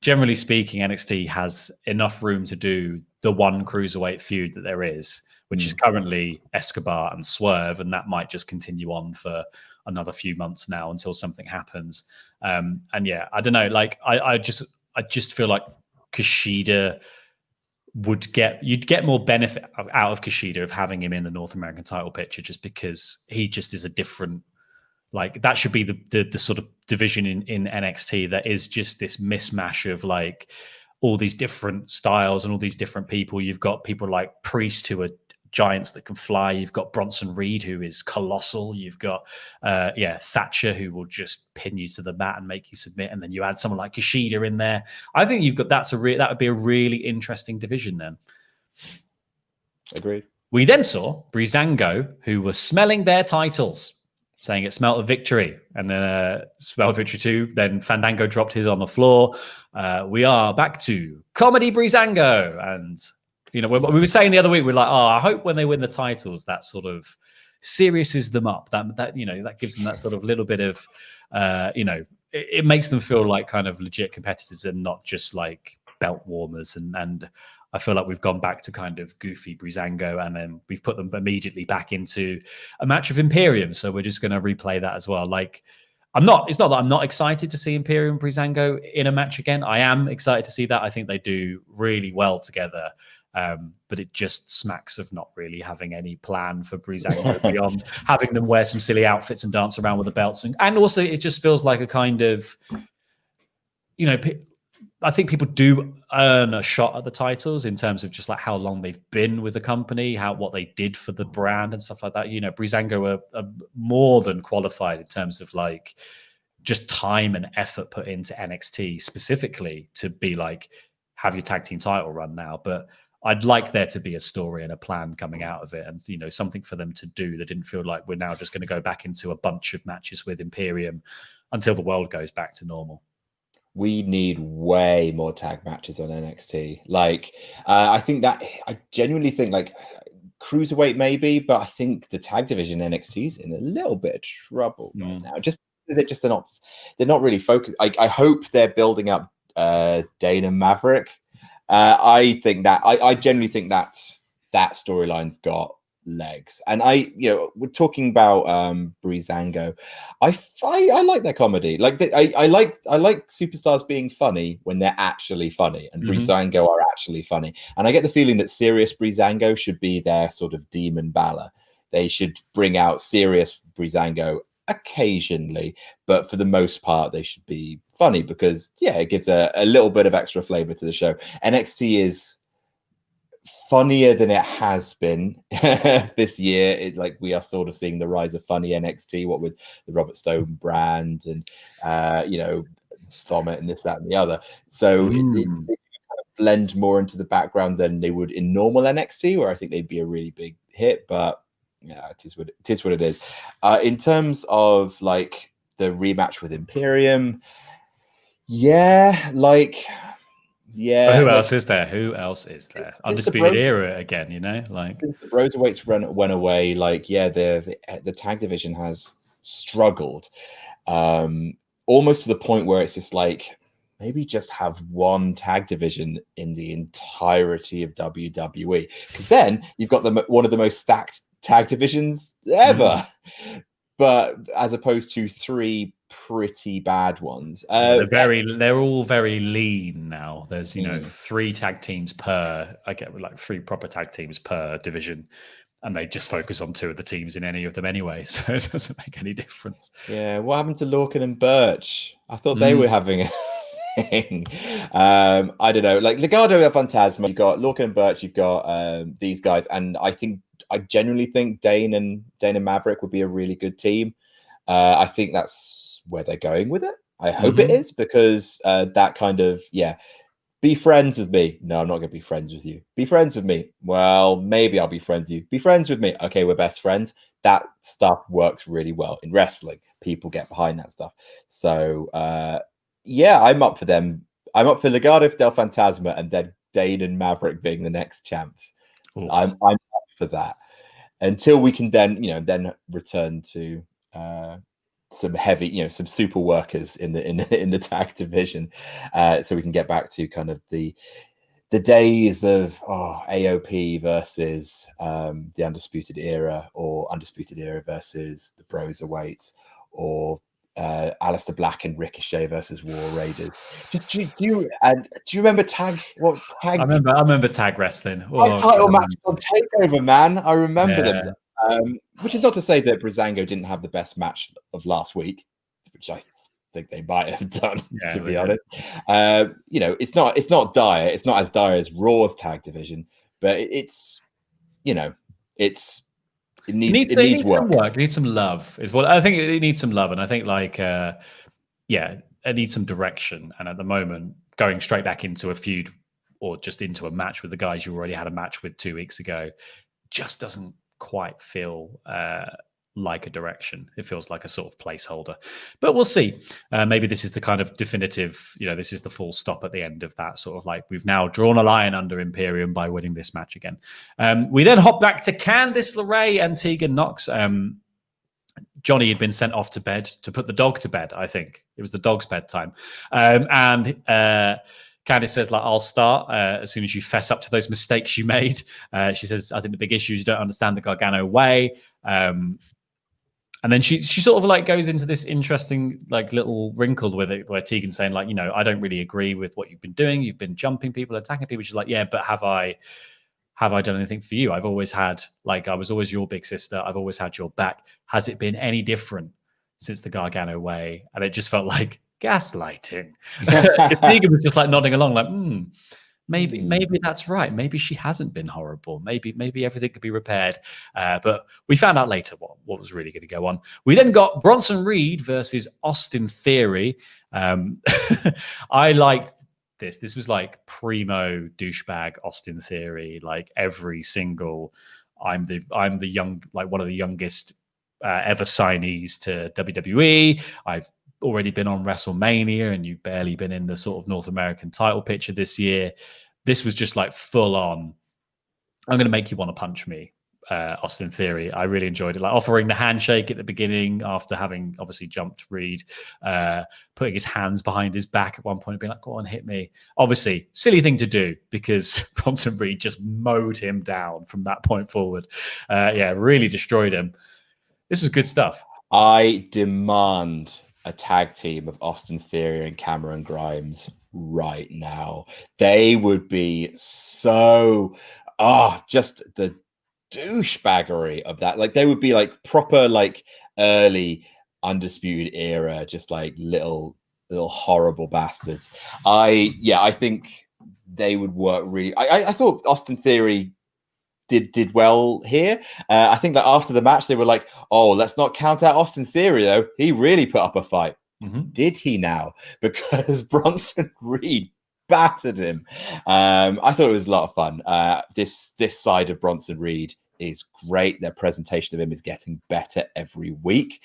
generally speaking, NXT has enough room to do the one cruiserweight feud that there is, which is currently Escobar and Swerve, and that might just continue on for another few months now until something happens. And yeah, I don't know. Like, I just feel like Kushida you'd get more benefit out of Kushida of having him in the North American title picture, just because he just is a different, like, that should be the sort of division in NXT that is just this mismatch of like all these different styles and all these different people. You've got people like Priest who are giants that can fly. You've got Bronson Reed, who is colossal. You've got Thatcher, who will just pin you to the mat and make you submit. And then you add someone like Kushida in there. I think you've got that would be a really interesting division then. Agreed. We then saw Breezango, who was smelling their titles, saying it smelled of victory, and then smelled of victory too. Then Fandango dropped his on the floor. We are back to comedy Breezango, and you know, we were saying the other week, we're like, oh, I hope when they win the titles, that sort of seriouses them up. That you know, that gives them that sort of little bit of, you know, it makes them feel like kind of legit competitors and not just like belt warmers. And I feel like we've gone back to kind of goofy Breezango, and then we've put them immediately back into a match of Imperium. So we're just going to replay that as well. Like, it's not that I'm not excited to see Imperium Breezango in a match again. I am excited to see that. I think they do really well together. But it just smacks of not really having any plan for Breezango beyond having them wear some silly outfits and dance around with the belts. And also it just feels like a kind of, you know, I think people do earn a shot at the titles in terms of just like how long they've been with the company, what they did for the brand and stuff like that. You know, Breezango are more than qualified in terms of like just time and effort put into NXT specifically to be like, have your tag team title run now. But I'd like there to be a story and a plan coming out of it, and, you know, something for them to do that didn't feel like we're now just going to go back into a bunch of matches with Imperium. until the world goes back to normal. We need way more tag matches on NXT. Like, I genuinely think like Cruiserweight maybe, but I think the tag division NXT is in a little bit of trouble right now. Just they're not really focused. I hope they're building up Dain and Maverick. I genuinely think that storyline's got legs. And we're talking about Breezango. I like their comedy. Like I like superstars being funny when they're actually funny, and Breezango are actually funny. And I get the feeling that serious Breezango should be their sort of demon Balor. They should bring out serious Breezango occasionally, but for the most part they should be funny, because it gives a little bit of extra flavor to the show. NXT is funnier than it has been this year. We are sort of seeing the rise of funny NXT, what with the Robert Stone brand and Vomit and this, that, and the other. So they kind of blend more into the background than they would in normal NXT, where I think they'd be a really big hit. But it is what it is. In terms of like the rematch with Imperium, but who else is there? Undisputed Era again, since the Broserweights went away, the tag division has struggled, almost to the point where it's just like, maybe just have one tag division in the entirety of WWE, because then you've got one of the most stacked tag divisions ever, but as opposed to three pretty bad ones. They're all very lean now. There's 3 tag teams per, I get like 3 proper tag teams per division, and they just focus on 2 of the teams in any of them anyway, so it doesn't make any difference. What happened to Lorcan and Birch? I thought they were having a thing. I don't know, like Legado of Phantasma, you've got Lorcan and Birch, you've got these guys, and I genuinely think Dain and Maverick would be a really good team. I think that's where they're going with it. I hope it is, because that kind of, be friends with me. No, I'm not going to be friends with you. Be friends with me. Well, maybe I'll be friends with you. Be friends with me. Okay, we're best friends. That stuff works really well in wrestling. People get behind that stuff. So, I'm up for them. I'm up for Legado del Fantasma and then Dain and Maverick being the next champs. Ooh. I'm up for that until we can then return to some heavy, some super workers in the tag division, so we can get back to kind of the days of AOP versus the Undisputed Era, or Undisputed Era versus the Broserweights, or Aleister Black and Ricochet versus War Raiders. Do you remember tag? What tag? I remember tag wrestling. Title matches on Takeover, man. I remember them. Which is not to say that Breezango didn't have the best match of last week, which I think they might have done, to be honest. It's not dire. It's not as dire as Raw's tag division, but it needs work. Some work. It needs some love. Is what I think. It needs some love, and I think it needs some direction. And at the moment, going straight back into a feud or just into a match with the guys you already had a match with 2 weeks ago just doesn't quite feel like a direction. It feels like a sort of placeholder, but we'll see. Maybe this is the kind of definitive, this is the full stop at the end of that, sort of like we've now drawn a line under Imperium by winning this match again. We then hop back to Candice LeRae and Teagan Knox. Johnny had been sent off to bed to put the dog to bed. I think it was the dog's bedtime. And Candice says, I'll start as soon as you fess up to those mistakes you made. She says, I think the big issue is you don't understand the Gargano way. And then she sort of goes into this interesting little wrinkle with it, where Teagan's saying I don't really agree with what you've been doing. You've been jumping people, attacking people. She's like, yeah, but have I done anything for you? I've always had, I was always your big sister. I've always had your back. Has it been any different since the Gargano way? And it just felt like gaslighting. Teagan was just nodding along, maybe that's right. Maybe she hasn't been horrible. Maybe everything could be repaired. But we found out later what was really going to go on. We then got Bronson Reed versus Austin Theory. I liked this. This was primo douchebag Austin Theory. Every single, I'm the young, one of the youngest ever signees to WWE. already been on WrestleMania and you've barely been in the sort of North American title picture this year. This was just like full on, I'm going to make you want to punch me, Austin Theory. I really enjoyed it. Like offering the handshake at the beginning after having obviously jumped Reed, putting his hands behind his back at one point and being like, go on, hit me. Obviously, silly thing to do because Bronson Reed just mowed him down from that point forward. Really destroyed him. This was good stuff. I demand a tag team of Austin Theory and Cameron Grimes right now. They would be so just the douchebaggery of that. Like they would be like proper like early Undisputed Era, just like little horrible bastards. I think they would work really. I thought Austin Theory did well here. I think that after the match they were like, oh, let's not count out Austin Theory though. He really put up a fight. Mm-hmm. Did he now? Because Bronson Reed battered him. I thought it was a lot of fun. This side of Bronson Reed is great. Their presentation of him is getting better every week.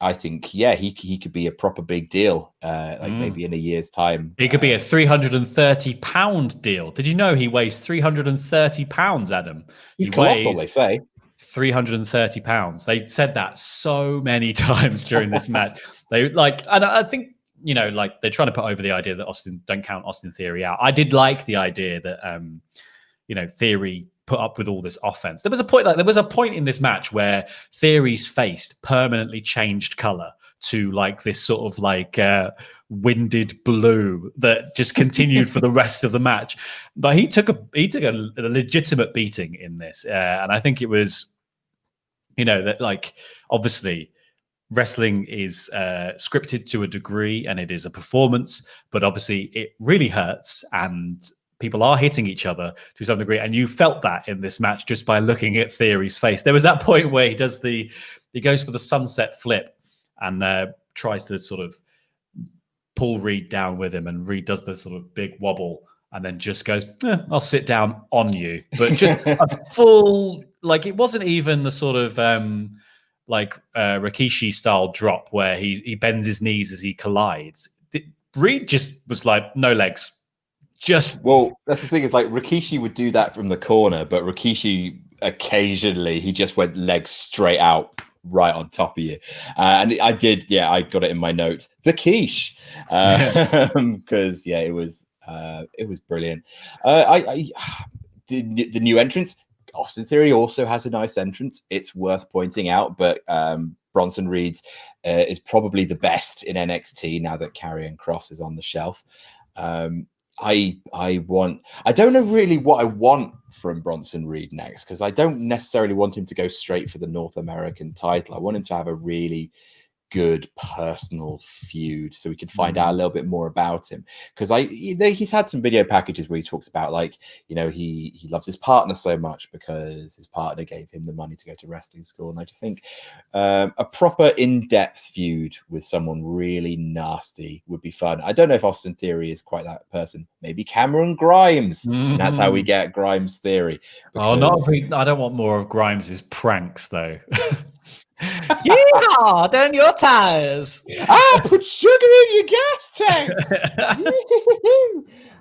I think, he could be a proper big deal, maybe in a year's time. He could be a 330-pound deal. Did you know he weighs 330 pounds, Adam? He's colossal, they say. 330 pounds. They said that so many times during this match. And I think, they're trying to put over the idea that don't count Austin Theory out. I did like the idea that, Theory put up with all this offense. There was a point in this match where Theory's face permanently changed color to like this sort of like winded blue that just continued for the rest of the match. But he took a legitimate beating in this, and I think it was, that like obviously wrestling is scripted to a degree and it is a performance, but obviously it really hurts and people are hitting each other to some degree, and you felt that in this match just by looking at Theory's face. There was that point where he goes for the sunset flip and tries to sort of pull Reed down with him, and Reed does the sort of big wobble and then just goes, I'll sit down on you. But just a full, like it wasn't even the sort of Rikishi style drop where he bends his knees as he collides. Reed just was like, no legs. Well, that's the thing is like Rikishi would do that from the corner, but Rikishi occasionally he just went legs straight out right on top of you. And I did, I got it in my notes. The quiche. Because it was brilliant. The new entrance, Austin Theory also has a nice entrance. It's worth pointing out, but Bronson Reed is probably the best in NXT now that Karrion Kross is on the shelf. I don't know really what I want from Bronson Reed next, because I don't necessarily want him to go straight for the North American title. I want him to have a really good personal feud so we can find out a little bit more about him, because he's had some video packages where he talks about like he loves his partner so much because his partner gave him the money to go to wrestling school, and I just think a proper in-depth feud with someone really nasty would be fun. I don't know if Austin Theory is quite that person. Maybe Cameron Grimes. And that's how we get Grimes Theory. I don't want more of Grimes's pranks though. Yeah, down your tires. Put sugar in your gas tank.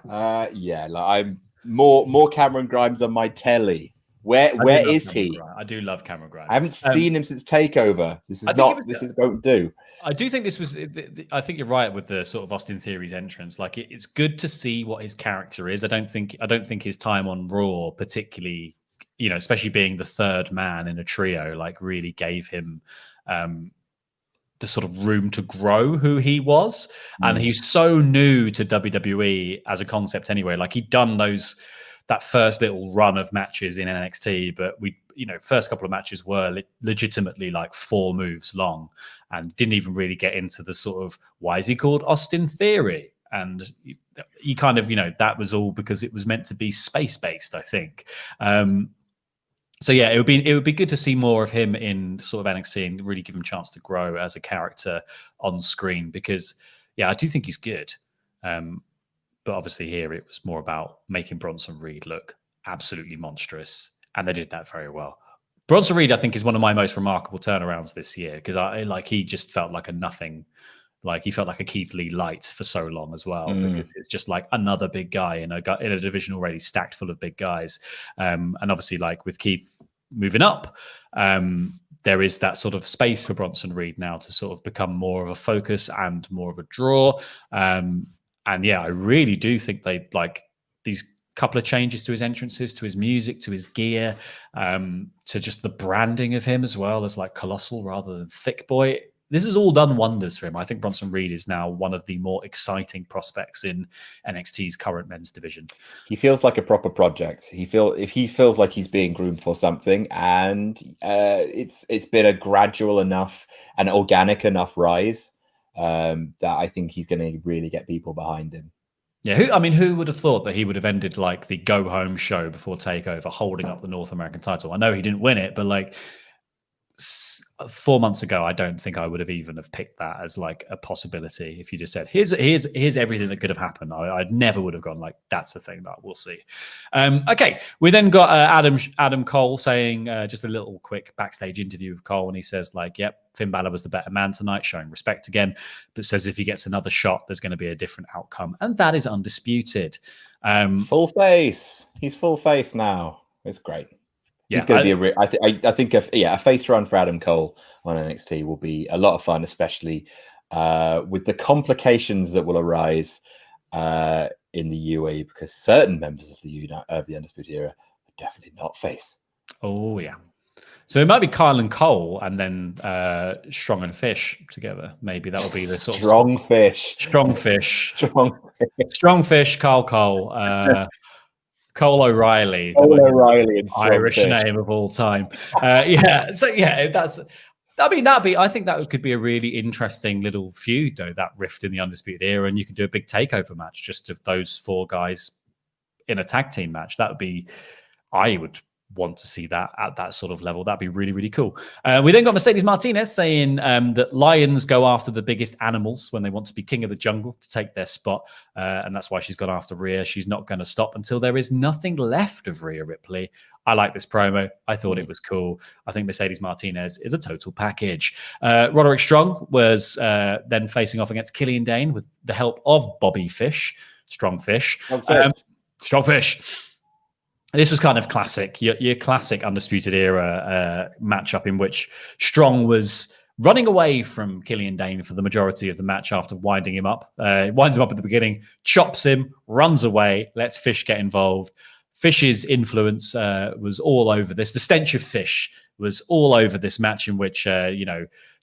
I'm more Cameron Grimes on my telly. Where is he? I do love Cameron Grimes. I haven't seen him since Takeover. This is won't do. I do think this was. I think you're right with the sort of Austin Theory's entrance. Like it's good to see what his character is. I don't think his time on Raw particularly, especially being the third man in a trio, like really gave him the sort of room to grow who he was. And he's so new to WWE as a concept anyway. Like he'd done that first little run of matches in NXT, but first couple of matches were legitimately like 4 moves long and didn't even really get into the sort of, why is he called Austin Theory? And he kind of, that was all because it was meant to be space-based, I think. So yeah, it would be good to see more of him in sort of NXT and really give him a chance to grow as a character on screen, because I do think he's good. But obviously here it was more about making Bronson Reed look absolutely monstrous, and they did that very well. Bronson Reed, I think, is one of my most remarkable turnarounds this year because he just felt like a nothing. Like he felt like a Keith Lee light for so long as well, because it's just like another big guy in a division already stacked full of big guys. And obviously, like with Keith moving up, there is that sort of space for Bronson Reed now to sort of become more of a focus and more of a draw. And yeah, I really do think they like these couple of changes to his entrances, to his music, to his gear, to just the branding of him as well as like Colossal rather than Thick Boy. This has all done wonders for him. I think Bronson Reed is now one of the more exciting prospects in NXT's current men's division. He feels like a proper project. He feels like he's being groomed for something, and it's been a gradual enough and organic enough rise that I think he's going to really get people behind him. Yeah, who would have thought that he would have ended like the go home show before Takeover, holding up the North American title? I know he didn't win it, but like 4 months ago, I don't think I would have even have picked that as like a possibility. If you just said, here's everything that could have happened, I never would have gone like, that's a thing that we'll see. Okay, we then got Adam Cole saying just a little quick backstage interview with Cole, and he says like, yep, Finn Balor was the better man tonight, showing respect again, but says if he gets another shot, there's going to be a different outcome, and that is undisputed. Full face. He's full face now. It's great. Yeah, he's going to be I think a face run for Adam Cole on NXT will be a lot of fun, especially with the complications that will arise in the UAE, because certain members of the Undisputed Era are definitely not face. Oh yeah, so it might be Kyle and Cole, and then Strong and Fish together. Maybe that will be the sort Strong of Fish, Strong Fish, Kyle Cole. Cole O'Reilly, Irish name of all time. Yeah, so yeah, I think that could be a really interesting little feud, though, that rift in the Undisputed Era, and you can do a big takeover match just of those four guys in a tag team match. That would be, I would want to see that at that sort of level. That'd be really, really cool. We then got Mercedes Martinez saying that lions go after the biggest animals when they want to be king of the jungle to take their spot. And that's why she's gone after Rhea. She's not going to stop until there is nothing left of Rhea Ripley. I like this promo. I thought it was cool. I think Mercedes Martinez is a total package. Roderick Strong was then facing off against Killian Dain with the help of Bobby Fish. Strong Fish. Strong Fish. This was kind of classic, your classic Undisputed Era matchup in which Strong was running away from Killian Dain for the majority of the match after winding him up. Winds him up at the beginning, chops him, runs away, lets Fish get involved. Fish's influence was all over this. The stench of Fish was all over this match in which,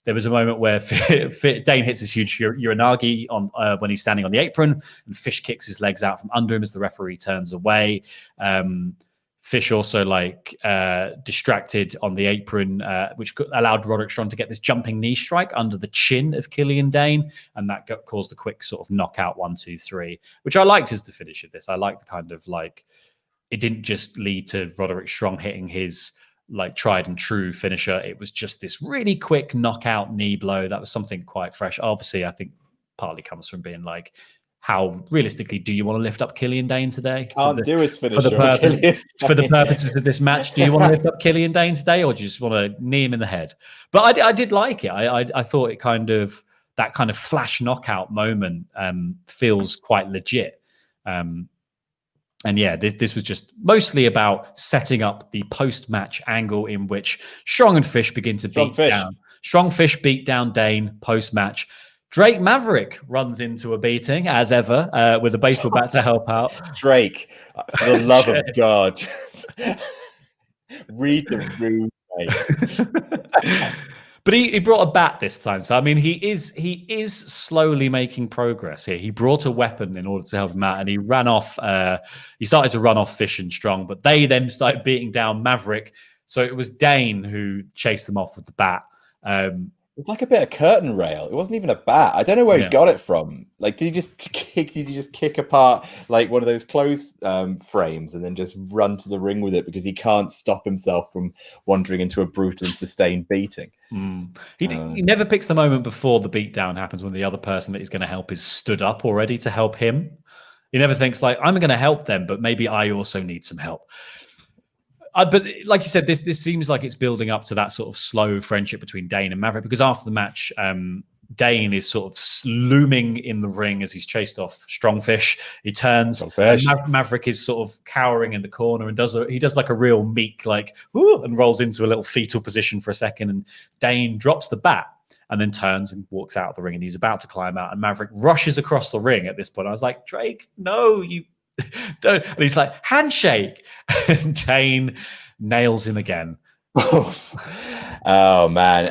there was a moment where Dain hits this huge Uranagi on when he's standing on the apron, and Fish kicks his legs out from under him as the referee turns away. Fish also distracted on the apron, which allowed Roderick Strong to get this jumping knee strike under the chin of Killian Dain, and that caused a quick sort of knockout 1, 2, 3, which I liked as the finish of this. I liked the kind of like, it didn't just lead to Roderick Strong hitting his like tried and true finisher. It was just this really quick knockout knee blow. That was something quite fresh. Obviously, I think partly comes from being like, how realistically do you want to lift up Killian Dain today? For the purposes of this match, do you want to lift up Killian Dain today, or do you just want to knee him in the head? But I did like it. I thought it kind of, that kind of flash knockout moment feels quite legit. And yeah, this was just mostly about setting up the post-match angle in which Strong and Fish begin to beat down. Strong Fish beat down Dain post-match. Drake Maverick runs into a beating, as ever, with a baseball bat to help out. Drake, for the love of God. Read the room, mate. But he brought a bat this time. So, I mean, he is slowly making progress here. He brought a weapon in order to help him out, and he ran off. He started to run off Fish and Strong, but they then started beating down Maverick. So it was Dain who chased them off with the bat. It's like a bit of curtain rail. It wasn't even a bat. I don't know where he got it from. Like, did he just kick apart like one of those clothes frames and then just run to the ring with it because he can't stop himself from wandering into a brutal and sustained beating? He never picks the moment before the beatdown happens when the other person that he's going to help is stood up already to help him. He never thinks like, I'm going to help them, but maybe I also need some help. But like you said, this seems like it's building up to that sort of slow friendship between Dain and Maverick, because after the match, Dain is sort of looming in the ring as he's chased off Strongfish. He turns, and Maverick is sort of cowering in the corner and does like a real meek, like, ooh, and rolls into a little fetal position for a second. And Dain drops the bat and then turns and walks out of the ring, and he's about to climb out. And Maverick rushes across the ring at this point. I was like, Drake, no, you don't. And he's like, handshake. And Dain nails him again. Oh man,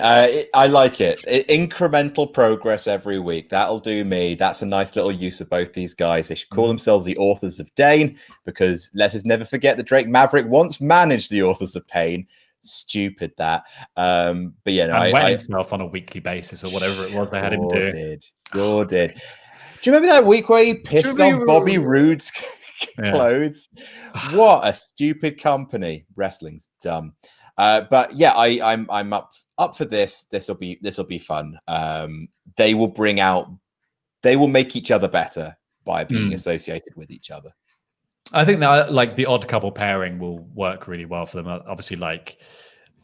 I like it. Incremental progress every week. That'll do me. That's a nice little use of both these guys. They should call themselves the authors of Dain, because let us never forget that Drake Maverick once managed the authors of Pain. Stupid that. But yeah, no, I wet himself on a weekly basis or whatever it was they had him do. Sure did. Do you remember that week where he pissed on Bobby Roode's clothes? What a stupid company. Wrestling's dumb. But yeah, I'm up for this. This'll be fun. They will make each other better by being associated with each other. I think that like the odd couple pairing will work really well for them. Obviously, like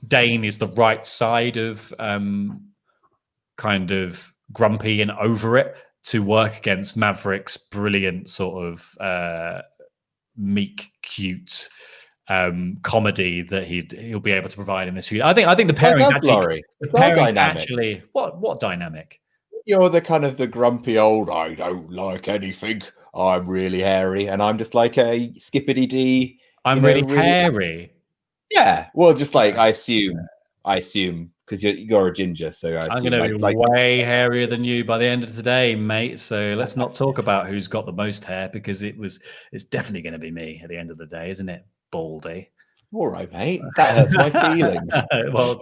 Dain is the right side of kind of grumpy and over it to work against Maverick's brilliant sort of meek, cute comedy that he'll be able to provide in this feud. I think the pairing actually what dynamic? You're the kind of the grumpy old, I don't like anything, I'm really hairy, and I'm just like a skippity dee. I'm really hairy. Yeah, well, just like I assume because you're a ginger, so I'm going to be way hairier than you by the end of today, mate. So let's not talk about who's got the most hair, because it's definitely going to be me at the end of the day, isn't it, Baldy? All right, mate. That hurts my feelings. Well,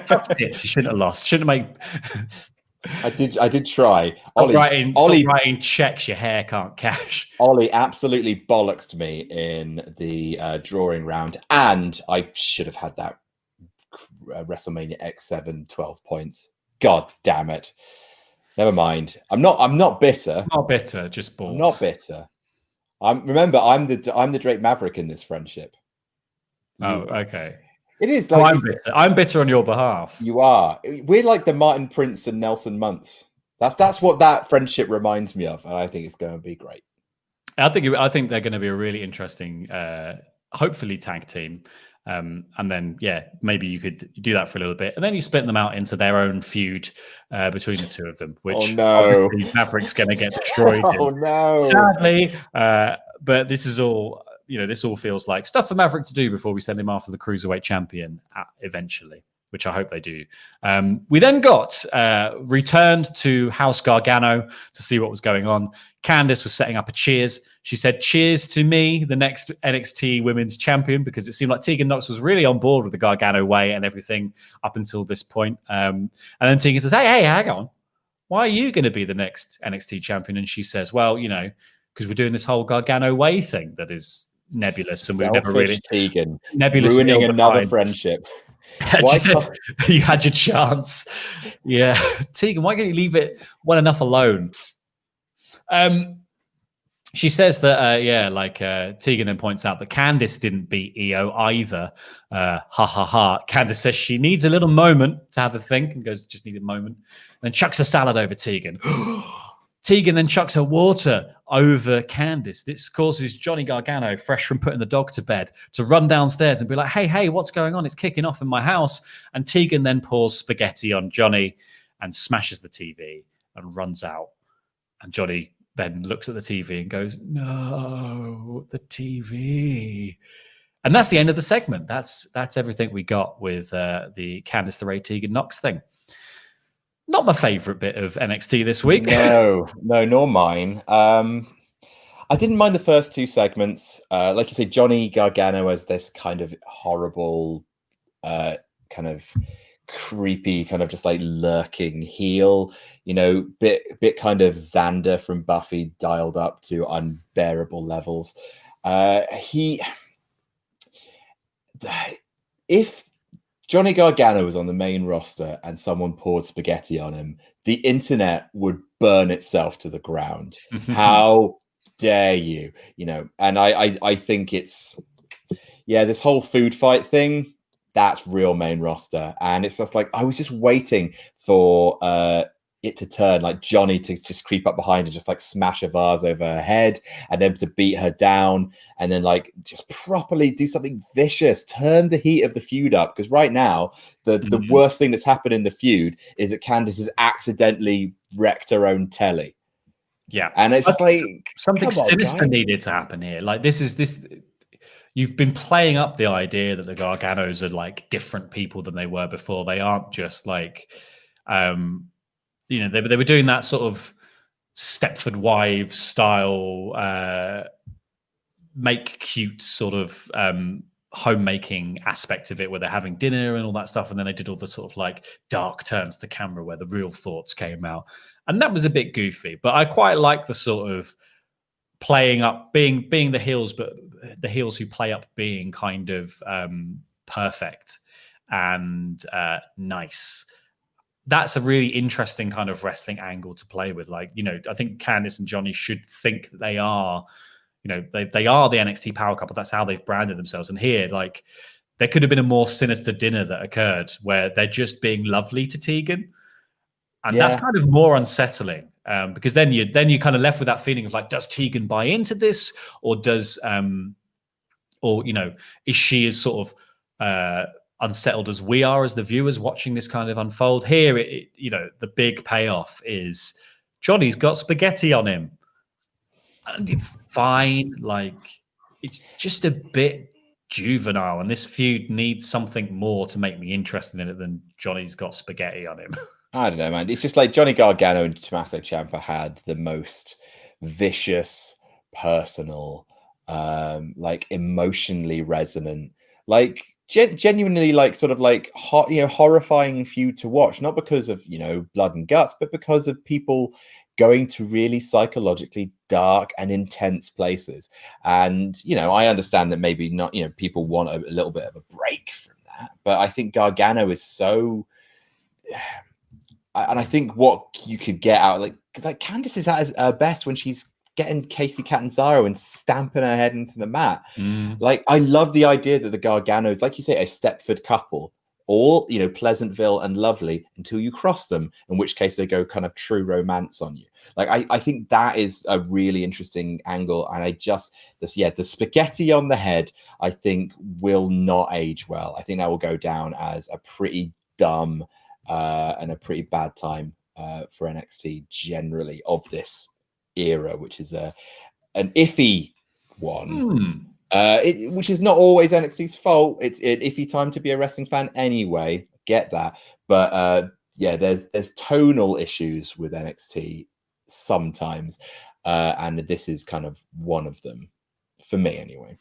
tough hits. You shouldn't have lost. Shouldn't have made. I did try. Stop writing checks your hair can't cash. Ollie absolutely bollocksed me in the drawing round, and I should have had that WrestleMania X7 12 points. God damn it. Never mind. I'm not bitter. Not bitter, just bored. I'm not bitter. Remember, I'm the Drake Maverick in this friendship. Oh, okay. It is like I'm bitter on your behalf. You are. We're like the Martin Prince and Nelson Muntz. That's what that friendship reminds me of, and I think it's going to be great. I think they're going to be a really interesting, hopefully tag team. And then, maybe you could do that for a little bit, and then you split them out into their own feud between the two of them. Which Maverick's going to get destroyed. Sadly, but this is all. This all feels like stuff for Maverick to do before we send him after the Cruiserweight champion eventually, which I hope they do. We then got returned to House Gargano to see what was going on. Candice was setting up a cheers. She said, cheers to me, the next NXT women's champion, because it seemed like Teagan Knox was really on board with the Gargano way and everything up until this point. And then Teagan says, hey, hang on. Why are you going to be the next NXT champion? And she says, well, because we're doing this whole Gargano way thing that is nebulous, and we've never really Teagan nebulous ruining another friendship. She said, you had your chance. Yeah, Teagan, why can't you leave it well enough alone? She says that Teagan then points out that Candice didn't beat Io either. Ha ha ha. Candice says she needs a little moment to have a think, and goes, just need a moment. Then chucks a salad over Teagan. Teagan then chucks her water over Candice. This causes Johnny Gargano, fresh from putting the dog to bed, to run downstairs and be like, hey, what's going on? It's kicking off in my house. And Teagan then pours spaghetti on Johnny and smashes the TV and runs out. And Johnny then looks at the TV and goes, no, the TV. And that's the end of the segment. That's everything we got with the Candice LeRae Teagan Knox thing. Not my favorite bit of NXT this week. No, nor mine. I didn't mind the first two segments. Like you say, Johnny Gargano as this kind of horrible, kind of creepy, kind of just like lurking heel, bit kind of Xander from Buffy dialed up to unbearable levels. If Johnny Gargano was on the main roster and someone poured spaghetti on him, the internet would burn itself to the ground. How dare you? And I think it's, yeah, this whole food fight thing, that's real main roster. And it's just like, I was just waiting for it to turn, like Johnny to just creep up behind and just like smash a vase over her head, and then to beat her down, and then like just properly do something vicious, turn the heat of the feud up. Because right now, the worst thing that's happened in the feud is that Candice has accidentally wrecked her own telly. Yeah. And it's just like, something come on, sinister guys. needed to happen here. Like this. You've been playing up the idea that the Garganos are like different people than they were before. They aren't just like, they were doing that sort of Stepford Wives style, make cute sort of homemaking aspect of it, where they're having dinner and all that stuff, and then they did all the sort of like dark turns to camera where the real thoughts came out, and that was a bit goofy. But I quite like the sort of playing up, being the heels, but the heels who play up being kind of perfect and nice. That's a really interesting kind of wrestling angle to play with. Like, I think Candice and Johnny should think that they are, they are the NXT power couple. That's how they've branded themselves. And here, like, there could have been a more sinister dinner that occurred where they're just being lovely to Teagan. And that's kind of more unsettling, because then you're kind of left with that feeling of like, does Teagan buy into this, or does is she as sort of unsettled as we are as the viewers watching this kind of unfold? Here, the big payoff is Johnny's got spaghetti on him, and it's fine. Like, it's just a bit juvenile, and this feud needs something more to make me interested in it than Johnny's got spaghetti on him. I don't know, man. It's just like Johnny Gargano and Tommaso Ciampa had the most vicious, personal, like emotionally resonant, like genuinely like sort of like horrifying feud to watch, not because of blood and guts, but because of people going to really psychologically dark and intense places. And I understand that maybe not, people want a little bit of a break from that, but I think Gargano is so. And I think what you could get out, like Candice is at her best when she's getting Casey Catanzaro and stamping her head into the mat. Like, I love the idea that the Garganos, like you say, a Stepford couple, all Pleasantville and lovely until you cross them, in which case they go kind of true romance on you. Like, I think that is a really interesting angle, and the spaghetti on the head, I think, will not age well. I think that will go down as a pretty dumb and a pretty bad time for NXT generally of this era, which is an iffy one, which is not always NXT's fault. It's an iffy time to be a wrestling fan anyway. Get that, but there's tonal issues with NXT sometimes, and this is kind of one of them for me anyway.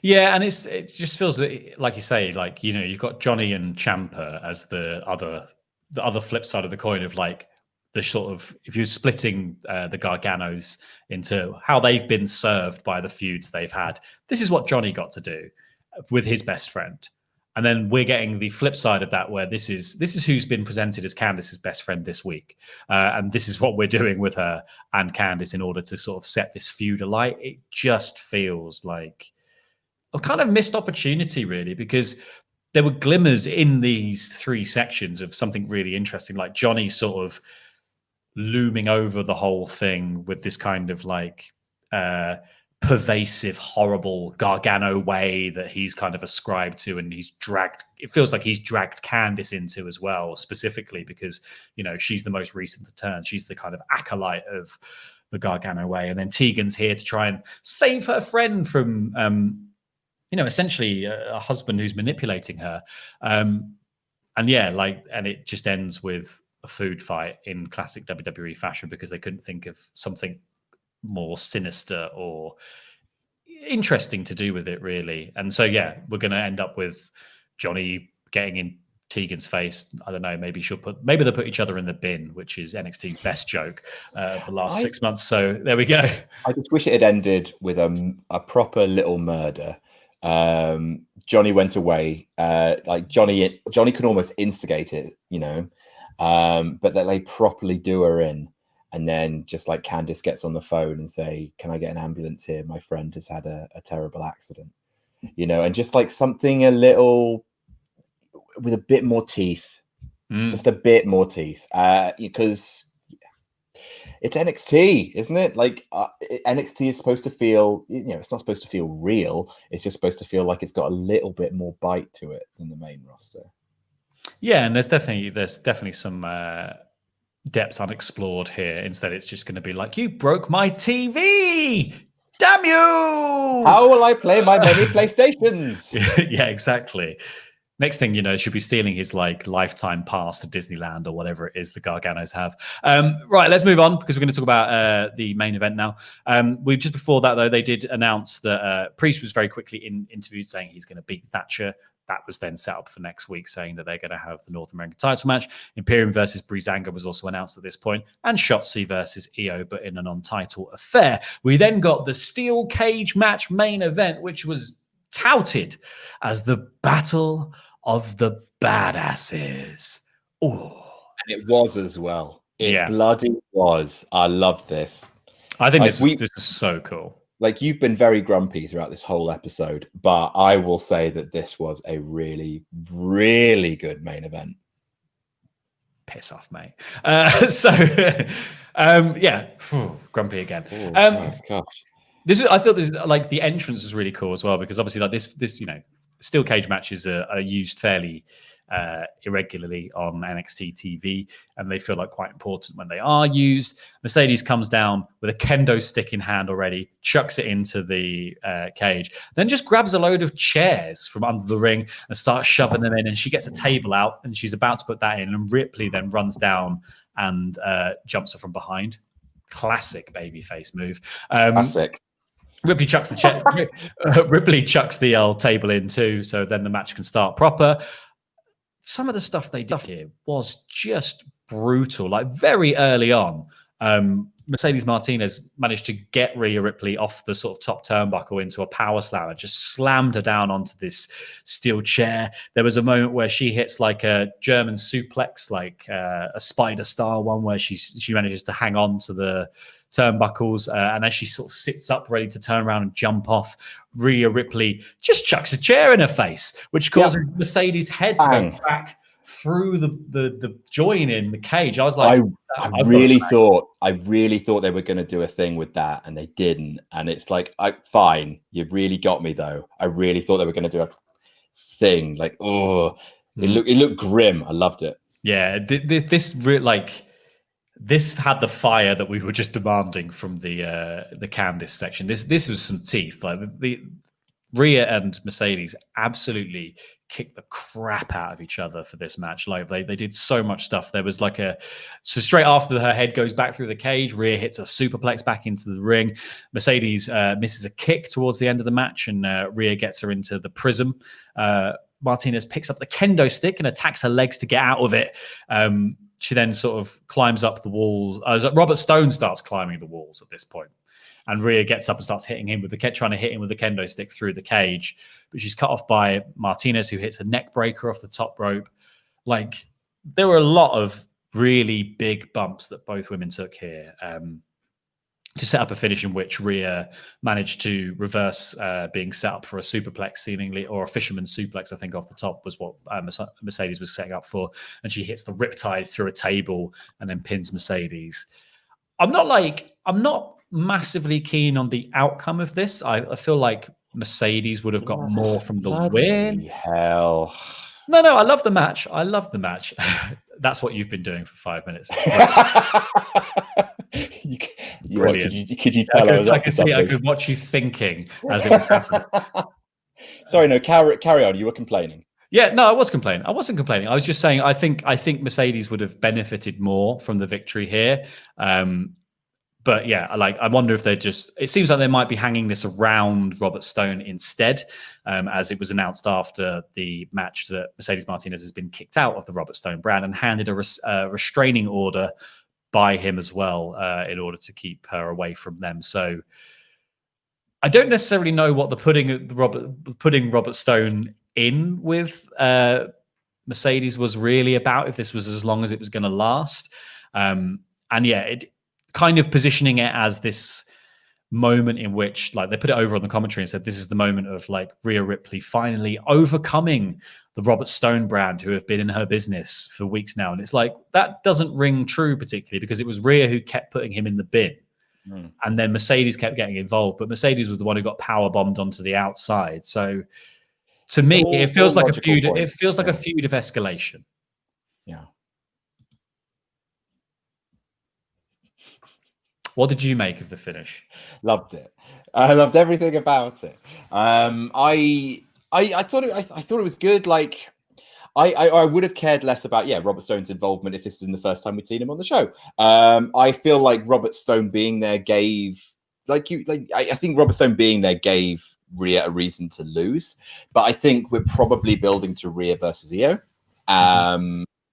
Yeah, and it just feels like you say, like, you've got Johnny and Ciampa as the other flip side of the coin of like the sort of, if you're splitting the Garganos into how they've been served by the feuds they've had, this is what Johnny got to do with his best friend. And then we're getting the flip side of that, where this is who's been presented as Candice's best friend this week. And this is what we're doing with her and Candice in order to sort of set this feud alight. It just feels like a kind of missed opportunity, really, because there were glimmers in these three sections of something really interesting, like Johnny sort of looming over the whole thing with this kind of like pervasive, horrible Gargano way that he's kind of ascribed to, and it feels like he's dragged Candice into as well, specifically because, she's the most recent to turn. She's the kind of acolyte of the Gargano way. And then Teagan's here to try and save her friend from, essentially a husband who's manipulating her. And it just ends with a food fight in classic WWE fashion, because they couldn't think of something more sinister or interesting to do with it, really. And so, we're going to end up with Johnny getting in Teagan's face. I don't know, maybe they'll put each other in the bin, which is NXT's best joke of the last 6 months. So there we go. I just wish it had ended with a proper little murder. Johnny went away, like Johnny could almost instigate it, but that they properly do her in, and then just like Candice gets on the phone and say, "Can I get an ambulance here? My friend has had a terrible accident." and just like something a little with a bit more teeth, just a bit more teeth, because it's NXT, isn't it? Like NXT is supposed to feel, it's not supposed to feel real. It's just supposed to feel like it's got a little bit more bite to it than the main roster. Yeah, and there's definitely some depths unexplored here. Instead, it's just going to be like, you broke my TV. Damn you! How will I play my many PlayStations? Yeah, exactly. Next thing you know, she'll be stealing his like lifetime pass to Disneyland or whatever it is the Garganos have. Right, let's move on because we're going to talk about the main event now. Just before that though, they did announce that Priest was very quickly interviewed saying he's going to beat Thatcher. That was then set up for next week, saying that they're going to have the North American title match. Imperium versus Breezango was also announced at this point, and Shotzi versus Io, but in a non-title affair. We then got the steel cage match main event, which was touted as the Battle of the Badasses. Oh, and it was as well. It bloody was. I love this. I think this was so cool. Like, you've been very grumpy throughout this whole episode, but I will say that this was a really, really good main event. Piss off, mate. Grumpy again. Oh, gosh. I thought this like the entrance was really cool as well, because obviously like this steel cage matches are used fairly irregularly on NXT TV, and they feel like quite important when they are used. Mercedes comes down with a kendo stick in hand already, chucks it into the cage, then just grabs a load of chairs from under the ring and starts shoving them in, and she gets a table out and she's about to put that in, and Ripley then runs down and jumps her from behind. Classic babyface move. Classic. Ripley chucks the old table in too, so then the match can start proper. Some of the stuff they did here was just brutal. Like, very early on, Mercedes Martinez managed to get Rhea Ripley off the sort of top turnbuckle into a power slammer, just slammed her down onto this steel chair. There was a moment where she hits like a German suplex, like a spider style one, where she manages to hang on to the turnbuckles, and as she sort of sits up ready to turn around and jump off, Rhea Ripley just chucks a chair in her face, which causes Mercedes' head to go back through the join in the cage. I was like, I really thought they were going to do a thing with that, and they didn't. And it's like, fine, you really got me though. I really thought they were going to do a thing. Like, it looked grim. I loved it. Yeah, this had the fire that we were just demanding from the Candice section. This was some teeth. Like the Rhea and Mercedes absolutely kicked the crap out of each other for this match. Like they did so much stuff. There was like so straight after her head goes back through the cage, Rhea hits a superplex back into the ring. Mercedes misses a kick towards the end of the match, and Rhea gets her into the prism. Martinez picks up the kendo stick and attacks her legs to get out of it. She then sort of climbs up the walls. Robert Stone starts climbing the walls at this point, and Rhea gets up and starts trying to hit him with the kendo stick through the cage, but she's cut off by Martinez, who hits a neck breaker off the top rope. Like, there were a lot of really big bumps that both women took here to set up a finish in which Rhea managed to reverse being set up for a superplex, seemingly, or a fisherman's suplex, I think, off the top was what Mercedes was setting up for. And she hits the riptide through a table and then pins Mercedes. I'm not massively keen on the outcome of this. I feel like Mercedes would have got more from the win. Hell. No, I love the match. That's what you've been doing for 5 minutes. Could you tell I could watch you thinking as it was happening. Sorry, no, carry on. You were complaining. Yeah, no, I wasn't complaining. I was just saying I think Mercedes would have benefited more from the victory here. But yeah, I wonder if it seems like they might be hanging this around Robert Stone instead, as it was announced after the match that Mercedes Martinez has been kicked out of the Robert Stone brand and handed a restraining order by him as well, in order to keep her away from them. So I don't necessarily know what putting Robert Stone in with Mercedes was really about, if this was as long as it was going to last. And yeah, it kind of positioning it as this moment in which, like, they put it over on the commentary and said this is the moment of like Rhea Ripley finally overcoming the Robert Stone brand, who have been in her business for weeks now. And it's like, that doesn't ring true particularly, because it was Rhea who kept putting him in the bin. And then Mercedes kept getting involved, but Mercedes was the one who got power bombed onto the outside. So to me, it feels like a feud. It feels like a feud of escalation. Yeah. What did you make of the finish? Loved it. I loved everything about it. I thought it was good. Like, I would have cared less about Robert Stone's involvement if this had been the first time we'd seen him on the show. I feel like Robert Stone being there gave I think Robert Stone being there gave Rhea a reason to lose. But I think we're probably building to Rhea versus Io,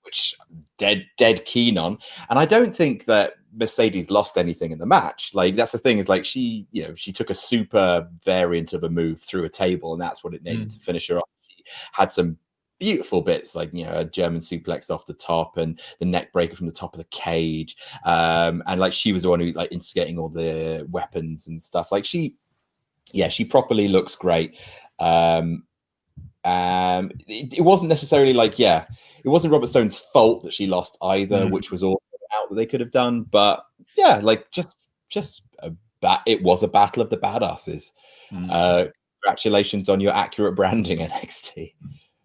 which I'm dead keen on. And I don't think that Mercedes lost anything in the match. Like, that's the thing, is like she took a super variant of a move through a table, and that's what it needed to finish her off. She had some beautiful bits, like, a German suplex off the top and the neck breaker from the top of the cage. And like, she was the one who like instigating all the weapons and stuff. Like, she properly looks great. It wasn't necessarily like, it wasn't Robert Stone's fault that she lost either, which was all out that they could have done. But like, it was a battle of the badasses. Congratulations on your accurate branding, NXT.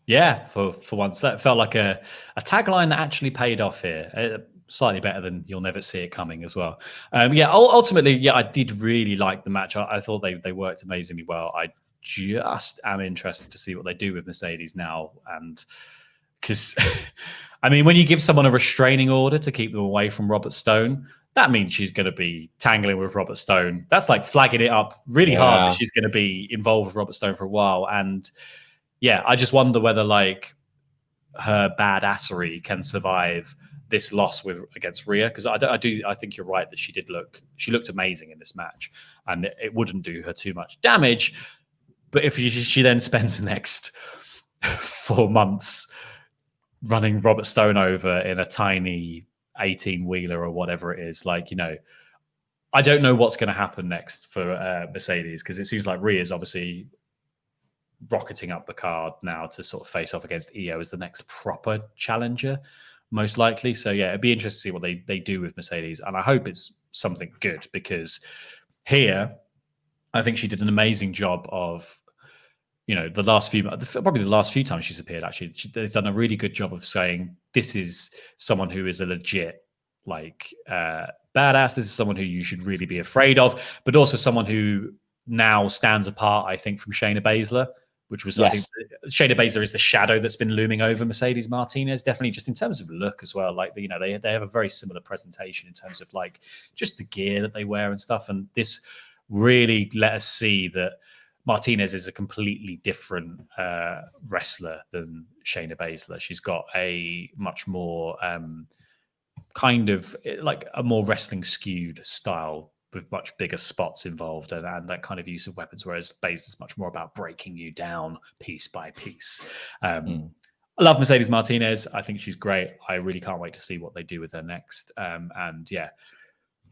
Yeah, for once. That felt like a tagline that actually paid off here. Slightly better than "You'll Never See It Coming" as well. Ultimately, I did really like the match. I thought they worked amazingly well. I just am interested to see what they do with Mercedes now. And because, I mean, when you give someone a restraining order to keep them away from Robert Stone, that means she's going to be tangling with Robert Stone. That's like flagging it up really hard that she's going to be involved with Robert Stone for a while. And I just wonder whether like her badassery can survive this loss against Rhea, because I think you're right that she looked amazing in this match, and it wouldn't do her too much damage. But if she then spends the next 4 months running Robert Stone over in a tiny 18-wheeler or whatever it is, like, I don't know what's going to happen next for Mercedes, because it seems like Rhea's obviously rocketing up the card now to sort of face off against Io as the next proper challenger, most likely. So it'd be interesting to see what they do with Mercedes, and I hope it's something good, because here I think she did an amazing job of, the last few times she's appeared, actually they've done a really good job of saying this is someone who is a legit badass. This is someone who you should really be afraid of, but also someone who now stands apart, I think, from Shayna Baszler, which was, I think, Shayna Baszler is the shadow that's been looming over Mercedes Martinez, definitely just in terms of look as well. Like, they have a very similar presentation in terms of like just the gear that they wear and stuff. And this really let us see that Martinez is a completely different wrestler than Shayna Baszler. She's got a much more kind of like a more wrestling skewed style with much bigger spots involved and that kind of use of weapons, whereas Baszler is much more about breaking you down piece by piece. I love Mercedes Martinez. I think she's great. I really can't wait to see what they do with her next.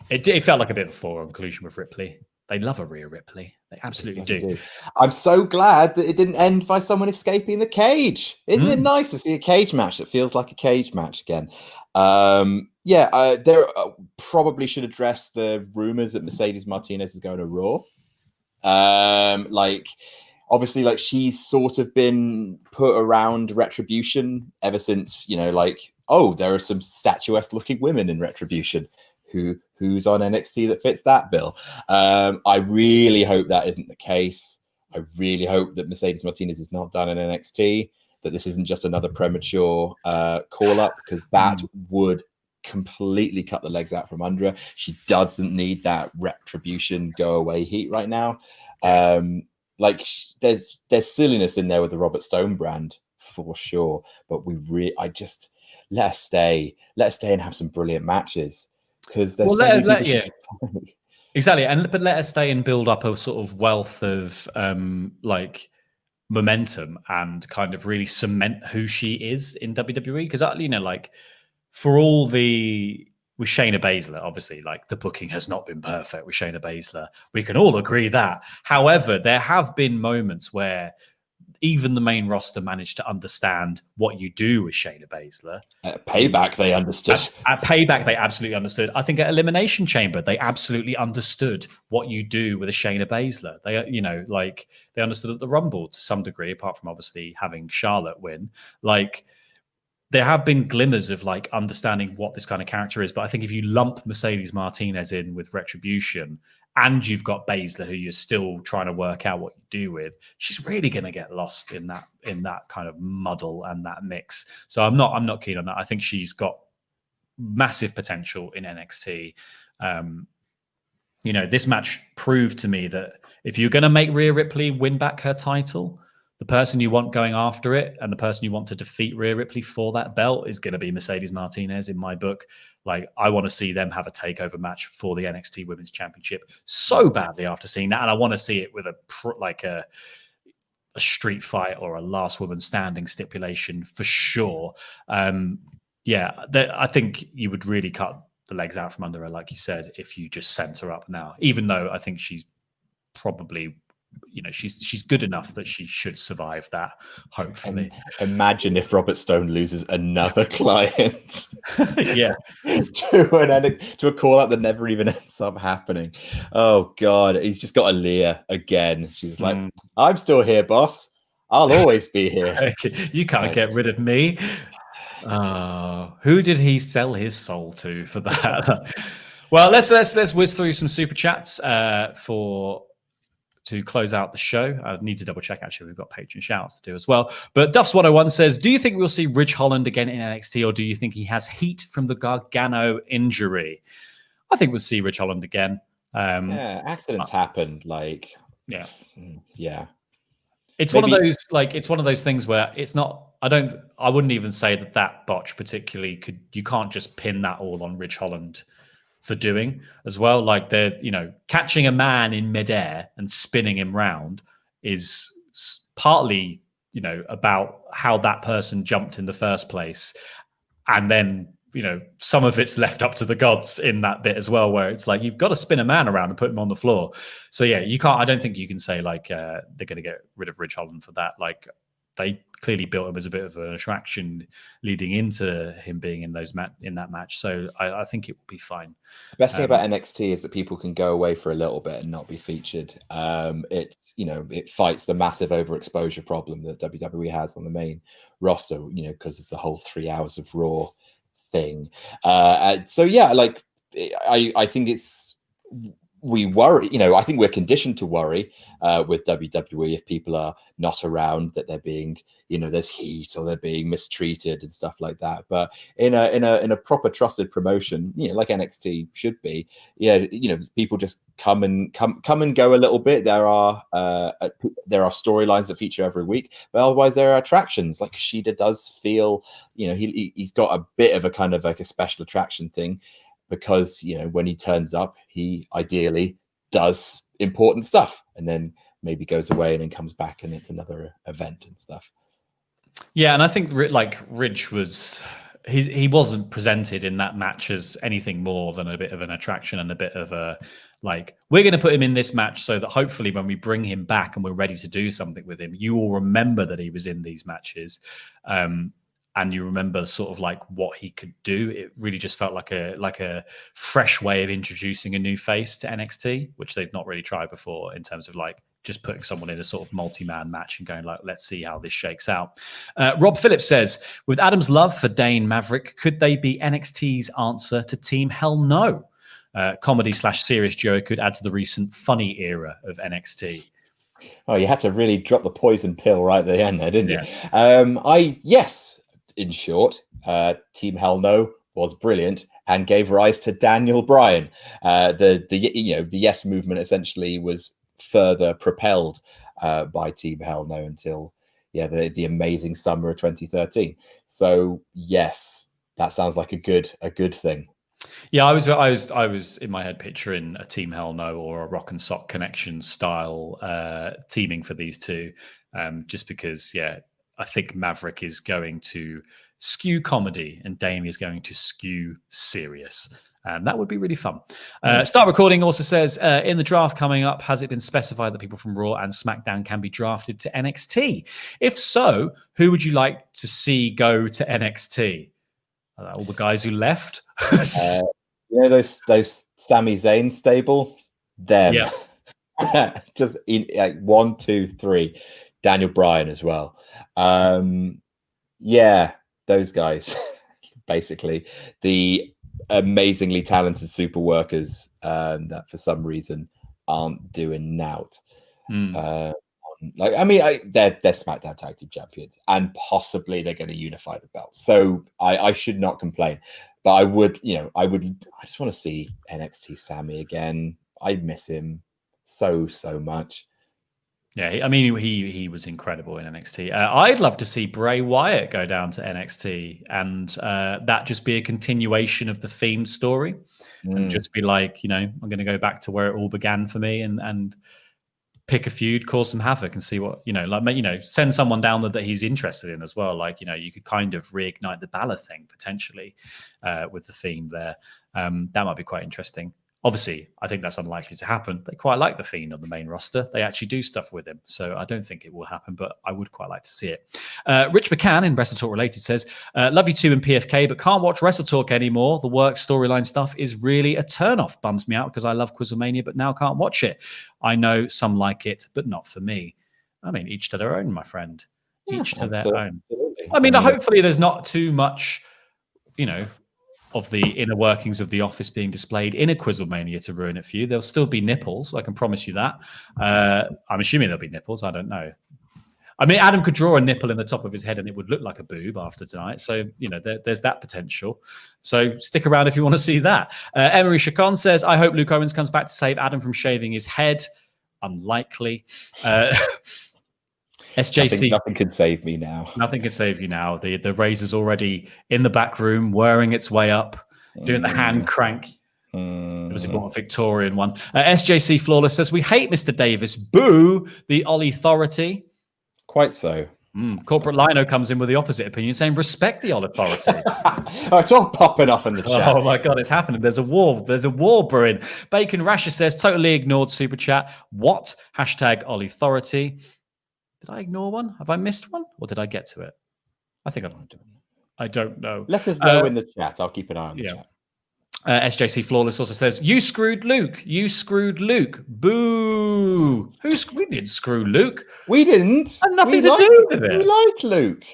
It felt like a bit of a foregone conclusion with Ripley. They love a Rhea Ripley. They absolutely do. I'm so glad that it didn't end by someone escaping the cage. Isn't it nice to see a cage match that feels like a cage match again? There probably should address the rumors that Mercedes Martinez is going to Raw. Obviously, like, she's sort of been put around Retribution ever since, there are some statuesque looking women in Retribution. Who's on NXT that fits that bill? I really hope that isn't the case. I really hope that Mercedes Martinez is not done in NXT, that this isn't just another premature call-up, because that would completely cut the legs out from under her. She doesn't need that Retribution go-away heat right now. There's silliness in there with the Robert Stone brand, for sure, but let her stay and have some brilliant matches. Because there's exactly, but let us stay and build up a sort of wealth of momentum and kind of really cement who she is in WWE. Because for all the with Shayna Baszler, obviously, like the booking has not been perfect with Shayna Baszler. We can all agree that. However, there have been moments where even the main roster managed to understand what you do with Shayna Baszler. At Payback, they understood. At Payback, they absolutely understood. I think at Elimination Chamber, they absolutely understood what you do with a Shayna Baszler. They, you know, like they understood at the Rumble to some degree, apart from obviously having Charlotte win. Like there have been glimmers of like understanding what this kind of character is. But I think if you lump Mercedes Martinez in with Retribution, and you've got Baszler, who you're still trying to work out what you do with, she's really going to get lost in that kind of muddle and that mix. So I'm not keen on that. I think she's got massive potential in NXT. You know, this match proved to me that if you're going to make Rhea Ripley win back her title, the person you want going after it and the person you want to defeat Rhea Ripley for that belt is going to be Mercedes Martinez in my book. Like, I want to see them have a takeover match for the NXT Women's Championship so badly after seeing that. And I want to see it with a street fight or a last woman standing stipulation for sure. I think you would really cut the legs out from under her, like you said, if you just sent her up now, even though I think she's probably, you know, she's good enough that she should survive that, hopefully. Imagine if Robert Stone loses another client yeah, to a call out that never even ends up happening. Oh God, he's just got Aaliyah again. She's like, I'm still here, boss. I'll always be here. You can't get rid of me. Who did he sell his soul to for that? Well, let's whiz through some super chats to close out the show. I need to double check, actually. We've got Patreon shoutouts to do as well. But Duffs101 says, do you think we'll see Ridge Holland again in NXT, or do you think he has heat from the Gargano injury? I think we'll see Ridge Holland again. Accidents happened. Like, yeah. It's one of those, like, it's one of those things where it's not, I wouldn't even say that botch particularly you can't just pin that all on Ridge Holland for doing as well. Like, they're, you know, catching a man in midair and spinning him round is partly, you know, about how that person jumped in the first place. And then, you know, some of it's left up to the gods in that bit as well, where it's like, you've got to spin a man around and put him on the floor. So yeah, I don't think you can say like, they're going to get rid of Ridge Holland for that. Like, they clearly built him as a bit of an attraction leading into him being in that match. So I think it will be fine. The best thing about NXT is that people can go away for a little bit and not be featured. It's, you know, it fights the massive overexposure problem that WWE has on the main roster, you know, because of the whole 3 hours of Raw thing. So yeah, like I think we worry, you know, I think we're conditioned to worry with WWE if people are not around, that they're being, you know, there's heat or they're being mistreated and stuff like that. But in a proper trusted promotion, you know, like NXT should be, yeah, you know, people just come and go a little bit. There are storylines that feature every week, but otherwise there are attractions. Like Kushida does feel, you know, he's got a bit of a kind of like a special attraction thing, because, you know, when he turns up, he ideally does important stuff and then maybe goes away and then comes back and it's another event and stuff. Yeah, and I think like Ridge he wasn't presented in that match as anything more than a bit of an attraction and a bit of a, like, we're going to put him in this match so that hopefully when we bring him back and we're ready to do something with him, you will remember that he was in these matches. And you remember sort of like what he could do. It really just felt like a fresh way of introducing a new face to NXT, which they've not really tried before, in terms of like just putting someone in a sort of multi-man match and going like, let's see how this shakes out. Rob Phillips says, with Adam's love for Dain Maverick, could they be NXT's answer to Team Hell No? Comedy/serious duo could add to the recent funny era of NXT. Oh, you had to really drop the poison pill right at the end there, didn't you? Yes. In short, Team Hell No was brilliant and gave rise to Daniel Bryan. The Yes movement essentially was further propelled by Team Hell No until the amazing summer of 2013. So yes, that sounds like a good thing. Yeah, I was in my head picturing a Team Hell No or a Rock and Sock Connection style teaming for these two, just because I think Maverick is going to skew comedy and Dain is going to skew serious. And that would be really fun. Start Recording also says, in the draft coming up, has it been specified that people from Raw and SmackDown can be drafted to NXT? If so, who would you like to see go to NXT? All the guys who left? Those Sami Zayn stable? Them. Yeah. Just like 1, 2, 3. Daniel Bryan as well. Yeah, those guys. Basically. The amazingly talented super workers that for some reason aren't doing nout. They're SmackDown Tag Team Champions, and possibly they're going to unify the belts. So I should not complain, but I just want to see NXT Sammy again. I miss him so much. Yeah, I mean, he was incredible in NXT. I'd love to see Bray Wyatt go down to NXT and that just be a continuation of the Fiend story and just be like, I'm going to go back to where it all began for me and pick a feud, cause some havoc and see what, send someone down that he's interested in as well. Like, you could kind of reignite the Balor thing potentially with the Fiend there. That might be quite interesting. Obviously, I think that's unlikely to happen. They quite like the Fiend on the main roster. They actually do stuff with him. So I don't think it will happen, but I would quite like to see it. Rich McCann in WrestleTalk Related says, love you too in PFK, but can't watch WrestleTalk anymore. The work storyline stuff is really a turn-off. Bums me out because I love Quizlemania, but now can't watch it. I know some like it, but not for me. I mean, each to their own, my friend. Each to their own. I mean, hopefully there's not too much, of the inner workings of the office being displayed in a Quizlemania to ruin it for you. There'll still be nipples. I can promise you that. I'm assuming there'll be nipples. I don't know. I mean, Adam could draw a nipple in the top of his head and it would look like a boob after tonight. So, there's that potential. So stick around if you want to see that. Emery Chacon says, I hope Luke Owens comes back to save Adam from shaving his head. Unlikely. SJC. Nothing can save me now. Nothing can save you now. The razor's already in the back room, whirring its way up, doing the hand crank. It was a Victorian one. SJC Flawless says, we hate Mr. Davis. Boo, the Ollie Authority. Quite so. Corporate Lino comes in with the opposite opinion, saying, respect the Ollie Authority. It's all popping off in the chat. Oh my God, it's happening. There's a war. There's a war brewing. Bacon Rasher says, totally ignored super chat. What? Hashtag Ollie Authority. Did I ignore one? Have I missed one? Or did I get to it? I think I don't know. Let us know in the chat. I'll keep an eye on the chat. SJC Flawless also says, you screwed Luke. You screwed Luke. Boo. We didn't screw Luke. We didn't. Had nothing to do with it. We like Luke.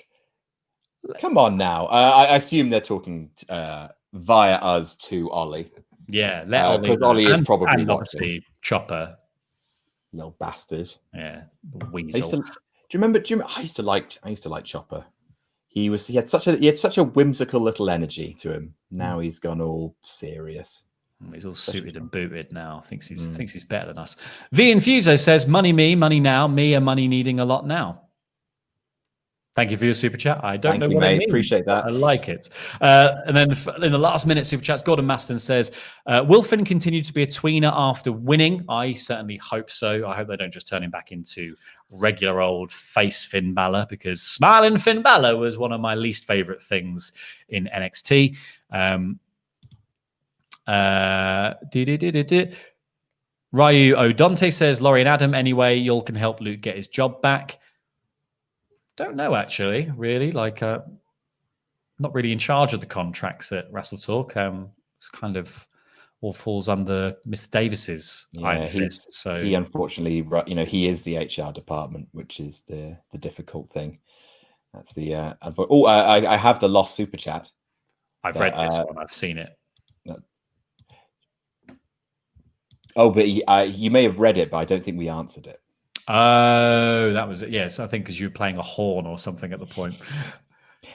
Come on now. I assume they're talking via us to Ollie. Yeah, let Ollie. Because Ollie is probably and watching. Obviously Chopper. Little bastard. Yeah, weasel. Do you remember? I used to like Chopper. He had such a whimsical little energy to him. Now he's gone all serious. He's all suited and booted now. Thinks he's better than us. V Infuso says, money me, money now. Me a money needing a lot now. Thank you for your super chat. I don't know what it means. Appreciate that. I like it. And then in the last minute super chats, Gordon Maston says, will Finn continue to be a tweener after winning? I certainly hope so. I hope they don't just turn him back into regular old face Finn Balor, because smiling Finn Balor was one of my least favorite things in NXT. Ryu Odonte says, Laurie and Adam, anyway, y'all can help Luke get his job back. Don't know, actually, really. Not really in charge of the contracts at WrestleTalk. It's kind of all falls under Mr. Davis's iron fist. So he unfortunately, he is the HR department, which is the difficult thing. That's the. I have the lost super chat. I've read this one. I've seen it. But you may have read it, but I don't think we answered it. Oh, that was it. Yes, I think because you were playing a horn or something at the point.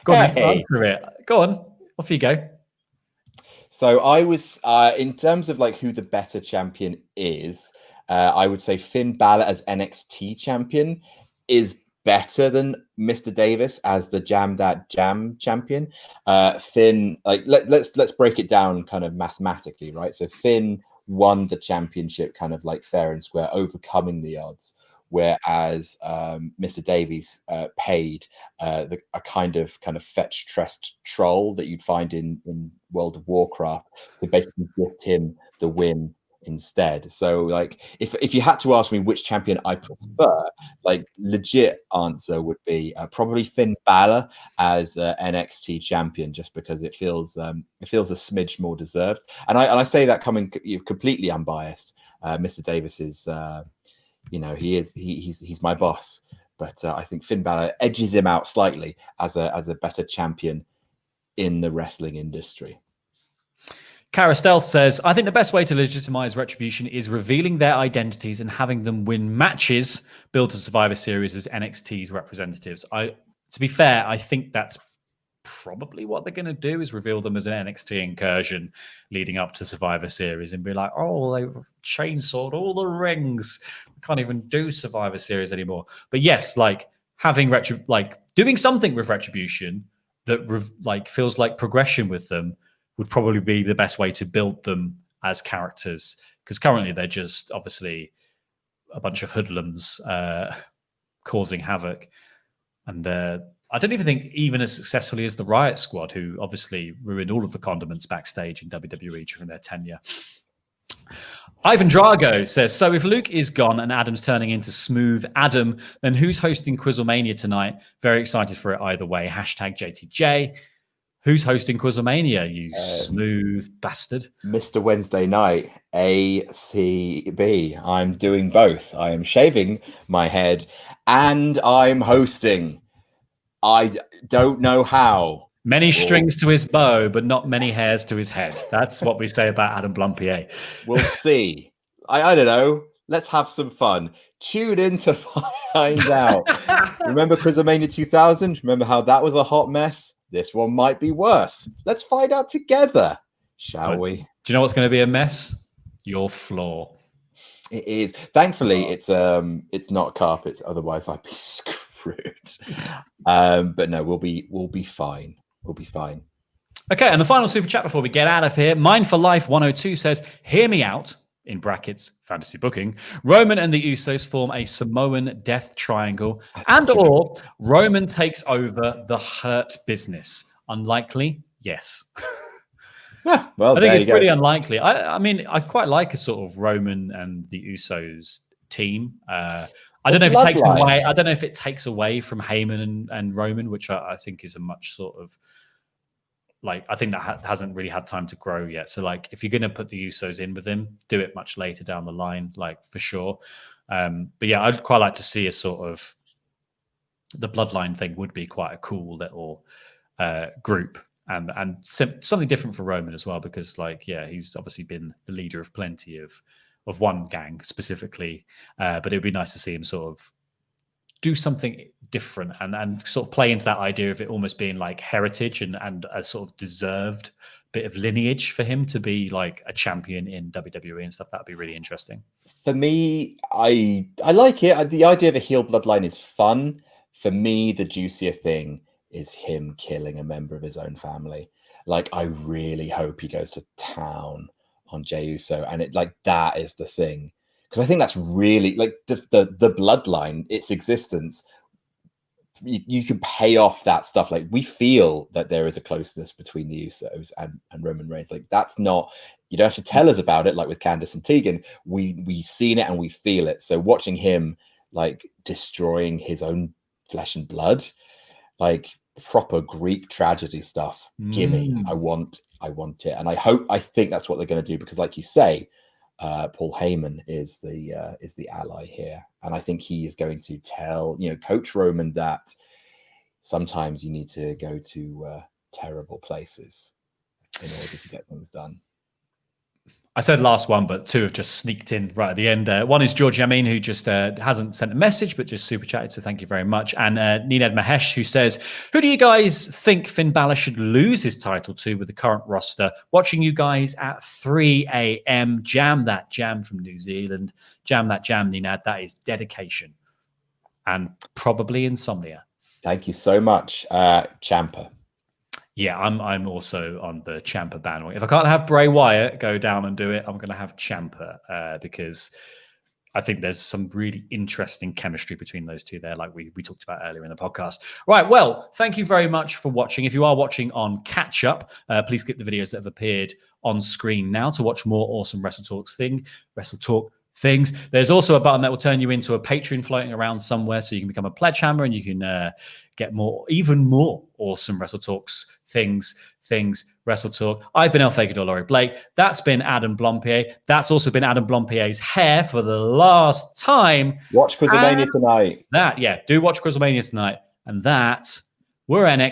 Go on, answer it. Go on, off you go. So I was, in terms of who the better champion is, I would say Finn Balor as NXT champion is better than Mr. Davis as the Jam That Jam champion. Finn, let's break it down kind of mathematically, right? So Finn won the championship kind of fair and square, overcoming the odds. whereas Mr. Davies paid a kind of fetch trust troll that you'd find in World of Warcraft to basically gift him the win instead. So like if you had to ask me which champion I prefer, like legit answer would be probably Finn Balor as NXT champion, just because it feels a smidge more deserved. And I say that coming completely unbiased. Mr. Davis is he's my boss, but I think Finn Balor edges him out slightly as a better champion in the wrestling industry. Cara Stealth says, I think the best way to legitimize Retribution is revealing their identities and having them win matches built to Survivor Series as NXT's representatives. To be fair, I think that's probably what they're going to do, is reveal them as an NXT incursion leading up to Survivor Series and be like, oh, they've chainsawed all the rings. We can't even do Survivor Series anymore. But yes, like having doing something with Retribution that feels like progression with them would probably be the best way to build them as characters, because currently they're just obviously a bunch of hoodlums causing havoc. And I don't even think even as successfully as the Riot Squad, who obviously ruined all of the condiments backstage in WWE during their tenure. Ivan Drago says, so if Luke is gone and Adam's turning into Smooth Adam, then who's hosting Quizzlemania tonight? Very excited for it either way. Hashtag JTJ. Who's hosting Quizzlemania, you smooth bastard? Mr. Wednesday Night, ACB. I'm doing both. I am shaving my head and I'm hosting. I don't know how. Many strings to his bow, but not many hairs to his head. That's what we say about Adam Blumpier. We'll see. I don't know. Let's have some fun. Tune in to find out. Remember Quizzlemania 2000? Remember how that was a hot mess? This one might be worse. Let's find out together, shall we? Do you know what's going to be a mess? Your floor. It is. Thankfully, it's not carpet. Otherwise, I'd be screwed. But no, we'll be fine. We'll be fine. Okay, and the final super chat before we get out of here. Mine for Life 102 says, "Hear me out." In brackets, fantasy booking, Roman and the Usos form a Samoan death triangle, or Roman takes over the Hurt Business. Unlikely? Yes. Well, I think it's pretty unlikely. I mean, I quite like a sort of Roman and the Usos team. I don't know if it takes away. I don't know if it takes away from Heyman and Roman, which I think is a much sort of I think that hasn't really had time to grow yet. So if you're going to put the Usos in with him, do it much later down the line, for sure. But yeah, I'd quite like to see a sort of the bloodline thing would be quite a cool little group and something different for Roman as well, because he's obviously been the leader of plenty of one gang specifically, but it would be nice to see him sort of do something different and sort of play into that idea of it almost being like heritage and a sort of deserved bit of lineage for him to be a champion in WWE and stuff. That'd be really interesting. For me, I like it. The idea of a heel bloodline is fun. For me, the juicier thing is him killing a member of his own family. I really hope he goes to town on Jey Uso, and that is the thing. Because I think that's really the bloodline, its existence. You can pay off that stuff. We feel that there is a closeness between the Usos and Roman Reigns. That's not, you don't have to tell us about it. With Candice and Teagan, we've seen it and we feel it. So watching him destroying his own flesh and blood, proper Greek tragedy stuff. Gimme, I want it, and I think that's what they're going to do, because like you say, Paul Heyman is the ally here, and I think he is going to tell Coach Roman that sometimes you need to go to terrible places in order to get things done. I said last one, but two have just sneaked in right at the end. One is George Yamin, who just hasn't sent a message, but just super chatted, so thank you very much. And Nined Mahesh, who says, who do you guys think Finn Balor should lose his title to with the current roster? Watching you guys at 3 a.m. Jam that jam from New Zealand. Jam that jam, Ninad. That is dedication. And probably insomnia. Thank you so much, Ciampa. Yeah, I'm also on the Ciampa bandwagon. If I can't have Bray Wyatt go down and do it, I'm going to have Ciampa because I think there's some really interesting chemistry between those two there, like we talked about earlier in the podcast. Right, well, thank you very much for watching. If you are watching on catch up, please click the videos that have appeared on screen now to watch more awesome WrestleTalk things. There's also a button that will turn you into a Patreon floating around somewhere, so you can become a pledge hammer and you can get even more awesome WrestleTalks things, WrestleTalk. I've been El Fagador Laurie Blake. That's been Adam Blompier. That's also been Adam Blompier's hair for the last time. Watch Quizlemania tonight. Do watch Quizlemania tonight. And that, we're NXT.